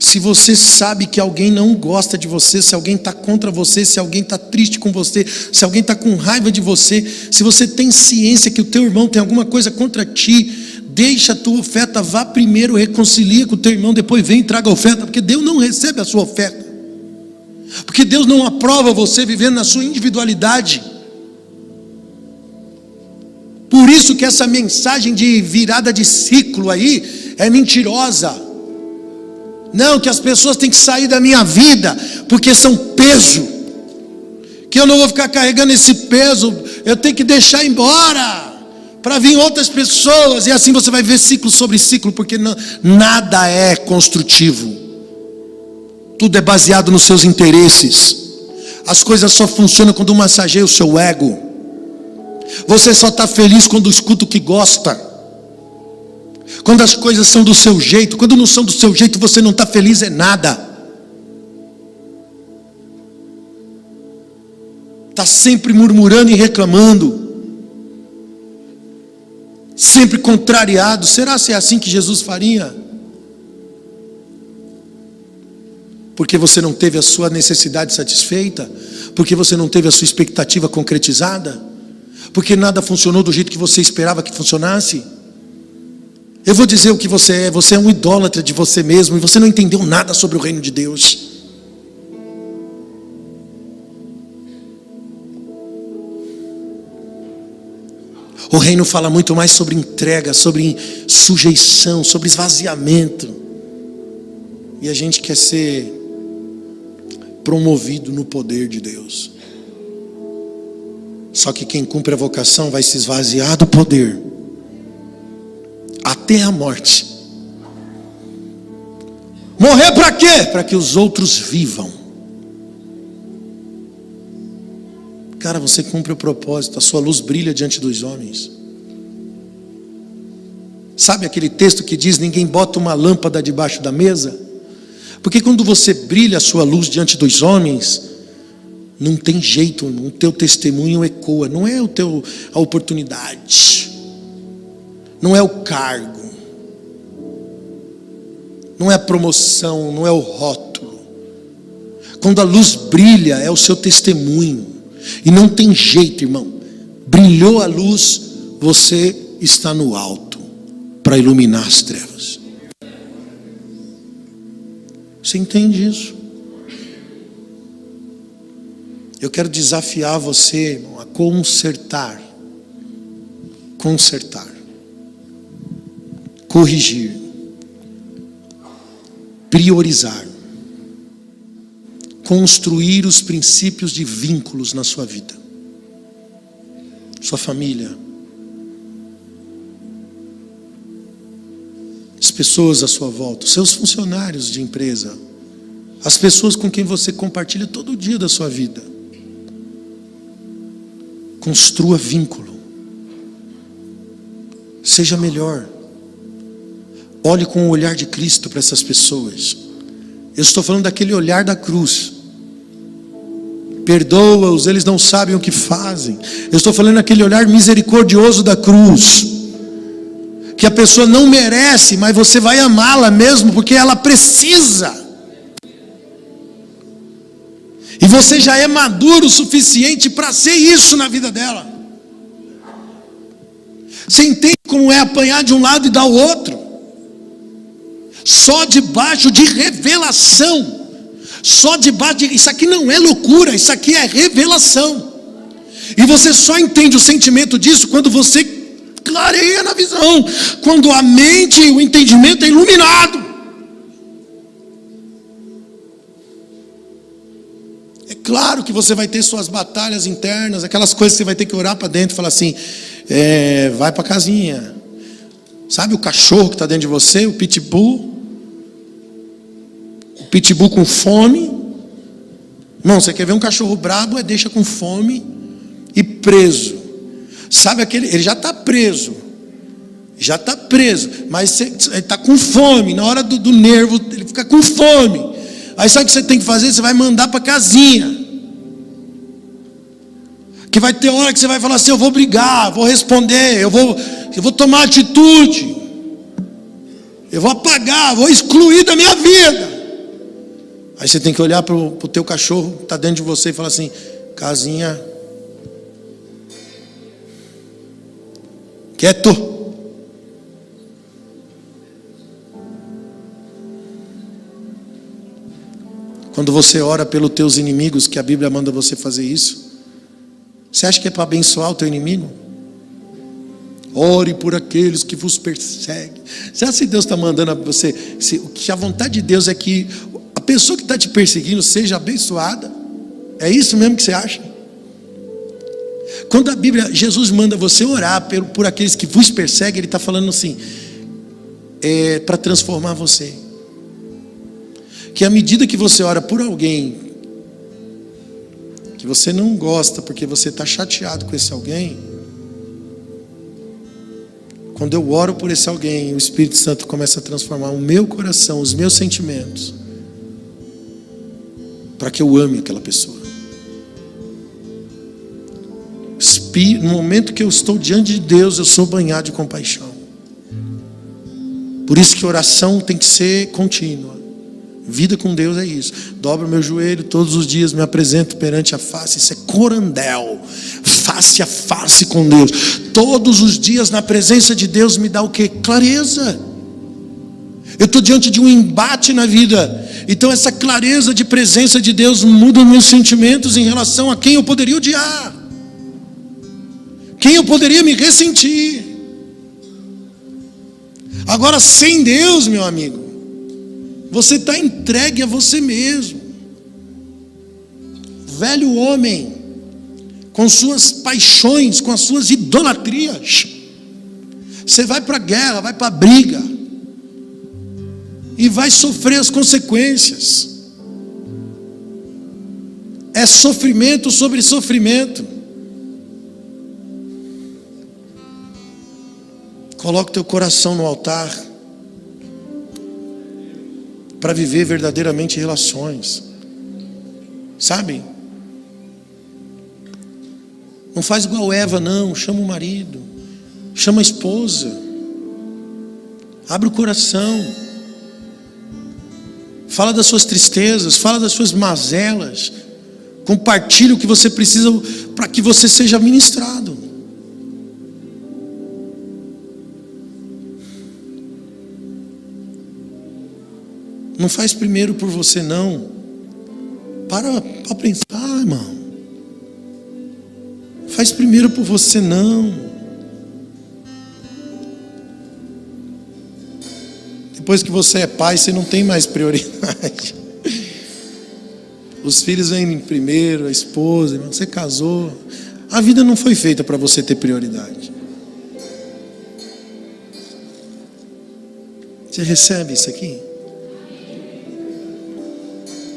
Se você sabe que alguém não gosta de você, se alguém está contra você, se alguém está triste com você, se alguém está com raiva de você, se você tem ciência que o teu irmão tem alguma coisa contra ti, deixa a tua oferta, vá primeiro, reconcilia com o teu irmão, depois vem e traga a oferta, porque Deus não recebe a sua oferta, porque Deus não aprova você vivendo na sua individualidade. Por isso que essa mensagem de virada de ciclo aí é mentirosa. Não, que as pessoas têm que sair da minha vida porque são peso, que eu não vou ficar carregando esse peso, eu tenho que deixar embora para vir outras pessoas, e assim você vai ver ciclo sobre ciclo, porque nada é construtivo, tudo é baseado nos seus interesses. As coisas só funcionam quando massageia o seu ego. Você só está feliz quando escuta o que gosta, quando as coisas são do seu jeito. Quando não são do seu jeito, você não está feliz é nada. Está sempre murmurando e reclamando, sempre contrariado. Será que é assim que Jesus faria? Porque você não teve a sua necessidade satisfeita, porque você não teve a sua expectativa concretizada, porque nada funcionou do jeito que você esperava que funcionasse. Eu vou dizer o que você é um idólatra de você mesmo, e você não entendeu nada sobre o reino de Deus. O reino fala muito mais sobre entrega, sobre sujeição, sobre esvaziamento. E a gente quer ser promovido no poder de Deus. Só que quem cumpre a vocação vai se esvaziar do poder até a morte. Morrer para quê? Para que os outros vivam. Cara, você cumpre o propósito, a sua luz brilha diante dos homens. Sabe aquele texto que diz: ninguém bota uma lâmpada debaixo da mesa? Porque quando você brilha a sua luz diante dos homens, Não tem jeito, irmão. O teu testemunho ecoa. Não é a oportunidade, não é o cargo, não é a promoção, não é o rótulo. Quando a luz brilha, é o seu testemunho. E não tem jeito, irmão. Brilhou a luz, você está no alto para iluminar as trevas. Você entende isso? Eu quero desafiar você, irmão, a consertar, corrigir, priorizar, construir os princípios de vínculos na sua vida, sua família, as pessoas à sua volta, os seus funcionários de empresa, as pessoas com quem você compartilha todo dia da sua vida. Construa vínculo. Seja melhor. Olhe com o olhar de Cristo para essas pessoas. Eu estou falando daquele olhar da cruz. Perdoa-os, eles não sabem o que fazem. Eu estou falando daquele olhar misericordioso da cruz. Que a pessoa não merece, mas você vai amá-la mesmo, porque ela precisa. E você já é maduro o suficiente para ser isso na vida dela. Você entende como é apanhar de um lado e dar o outro? Só debaixo de revelação. Só debaixo de... Isso aqui não é loucura, isso aqui é revelação. E você só entende o sentimento disso quando você clareia na visão. Quando a mente e o entendimento é iluminado. Claro que você vai ter suas batalhas internas, aquelas coisas que você vai ter que orar para dentro e falar assim, vai para a casinha. Sabe o cachorro que está dentro de você, o pitbull? O pitbull com fome. Não, você quer ver um cachorro brabo, deixa com fome e preso. Sabe aquele, ele já está preso. Mas ele está com fome, na hora do nervo, ele fica com fome. Aí sabe o que você tem que fazer? Você vai mandar para a casinha. Que vai ter hora que você vai falar assim, eu vou brigar, vou responder, eu vou tomar atitude. Eu vou apagar, vou excluir da minha vida. Aí você tem que olhar para o teu cachorro que está dentro de você e falar assim, casinha. Quieto. Quando você ora pelos teus inimigos, que a Bíblia manda você fazer isso, você acha que é para abençoar o teu inimigo? Ore por aqueles que vos perseguem. Você acha que Deus está mandando a você? Que a vontade de Deus é que a pessoa que está te perseguindo seja abençoada? É isso mesmo que você acha? Quando a Bíblia, Jesus manda você orar por aqueles que vos perseguem, Ele está falando assim, para transformar você. Que à medida que você ora por alguém que você não gosta, porque você está chateado com esse alguém, quando eu oro por esse alguém, o Espírito Santo começa a transformar o meu coração, os meus sentimentos, para que eu ame aquela pessoa. No momento que eu estou diante de Deus, eu sou banhado de compaixão. Por isso que oração tem que ser contínua. Vida com Deus é isso. Dobro o meu joelho todos os dias, me apresento perante a face. Isso é corandel, face a face com Deus. Todos os dias na presença de Deus me dá o quê? Clareza. Eu estou diante de um embate na vida. Então essa clareza de presença de Deus muda meus sentimentos em relação a quem eu poderia odiar, quem eu poderia me ressentir. Agora sem Deus, meu amigo, você está entregue a você mesmo. Velho homem, com suas paixões, com as suas idolatrias. Você vai para a guerra, vai para a briga, e vai sofrer as consequências. É sofrimento sobre sofrimento. Coloque teu coração no altar para viver verdadeiramente relações. Sabe? Não faz igual Eva, não. Chama o marido, chama a esposa, abre o coração, fala das suas tristezas, fala das suas mazelas, compartilha o que você precisa para que você seja ministrado. Não faz primeiro por você, não. Para pensar, irmão. Faz primeiro por você, não. Depois que você é pai, você não tem mais prioridade. Os filhos vêm em primeiro, a esposa, irmão, você casou. A vida não foi feita para você ter prioridade. Você recebe isso aqui?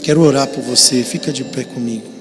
Quero orar por você, fica de pé comigo.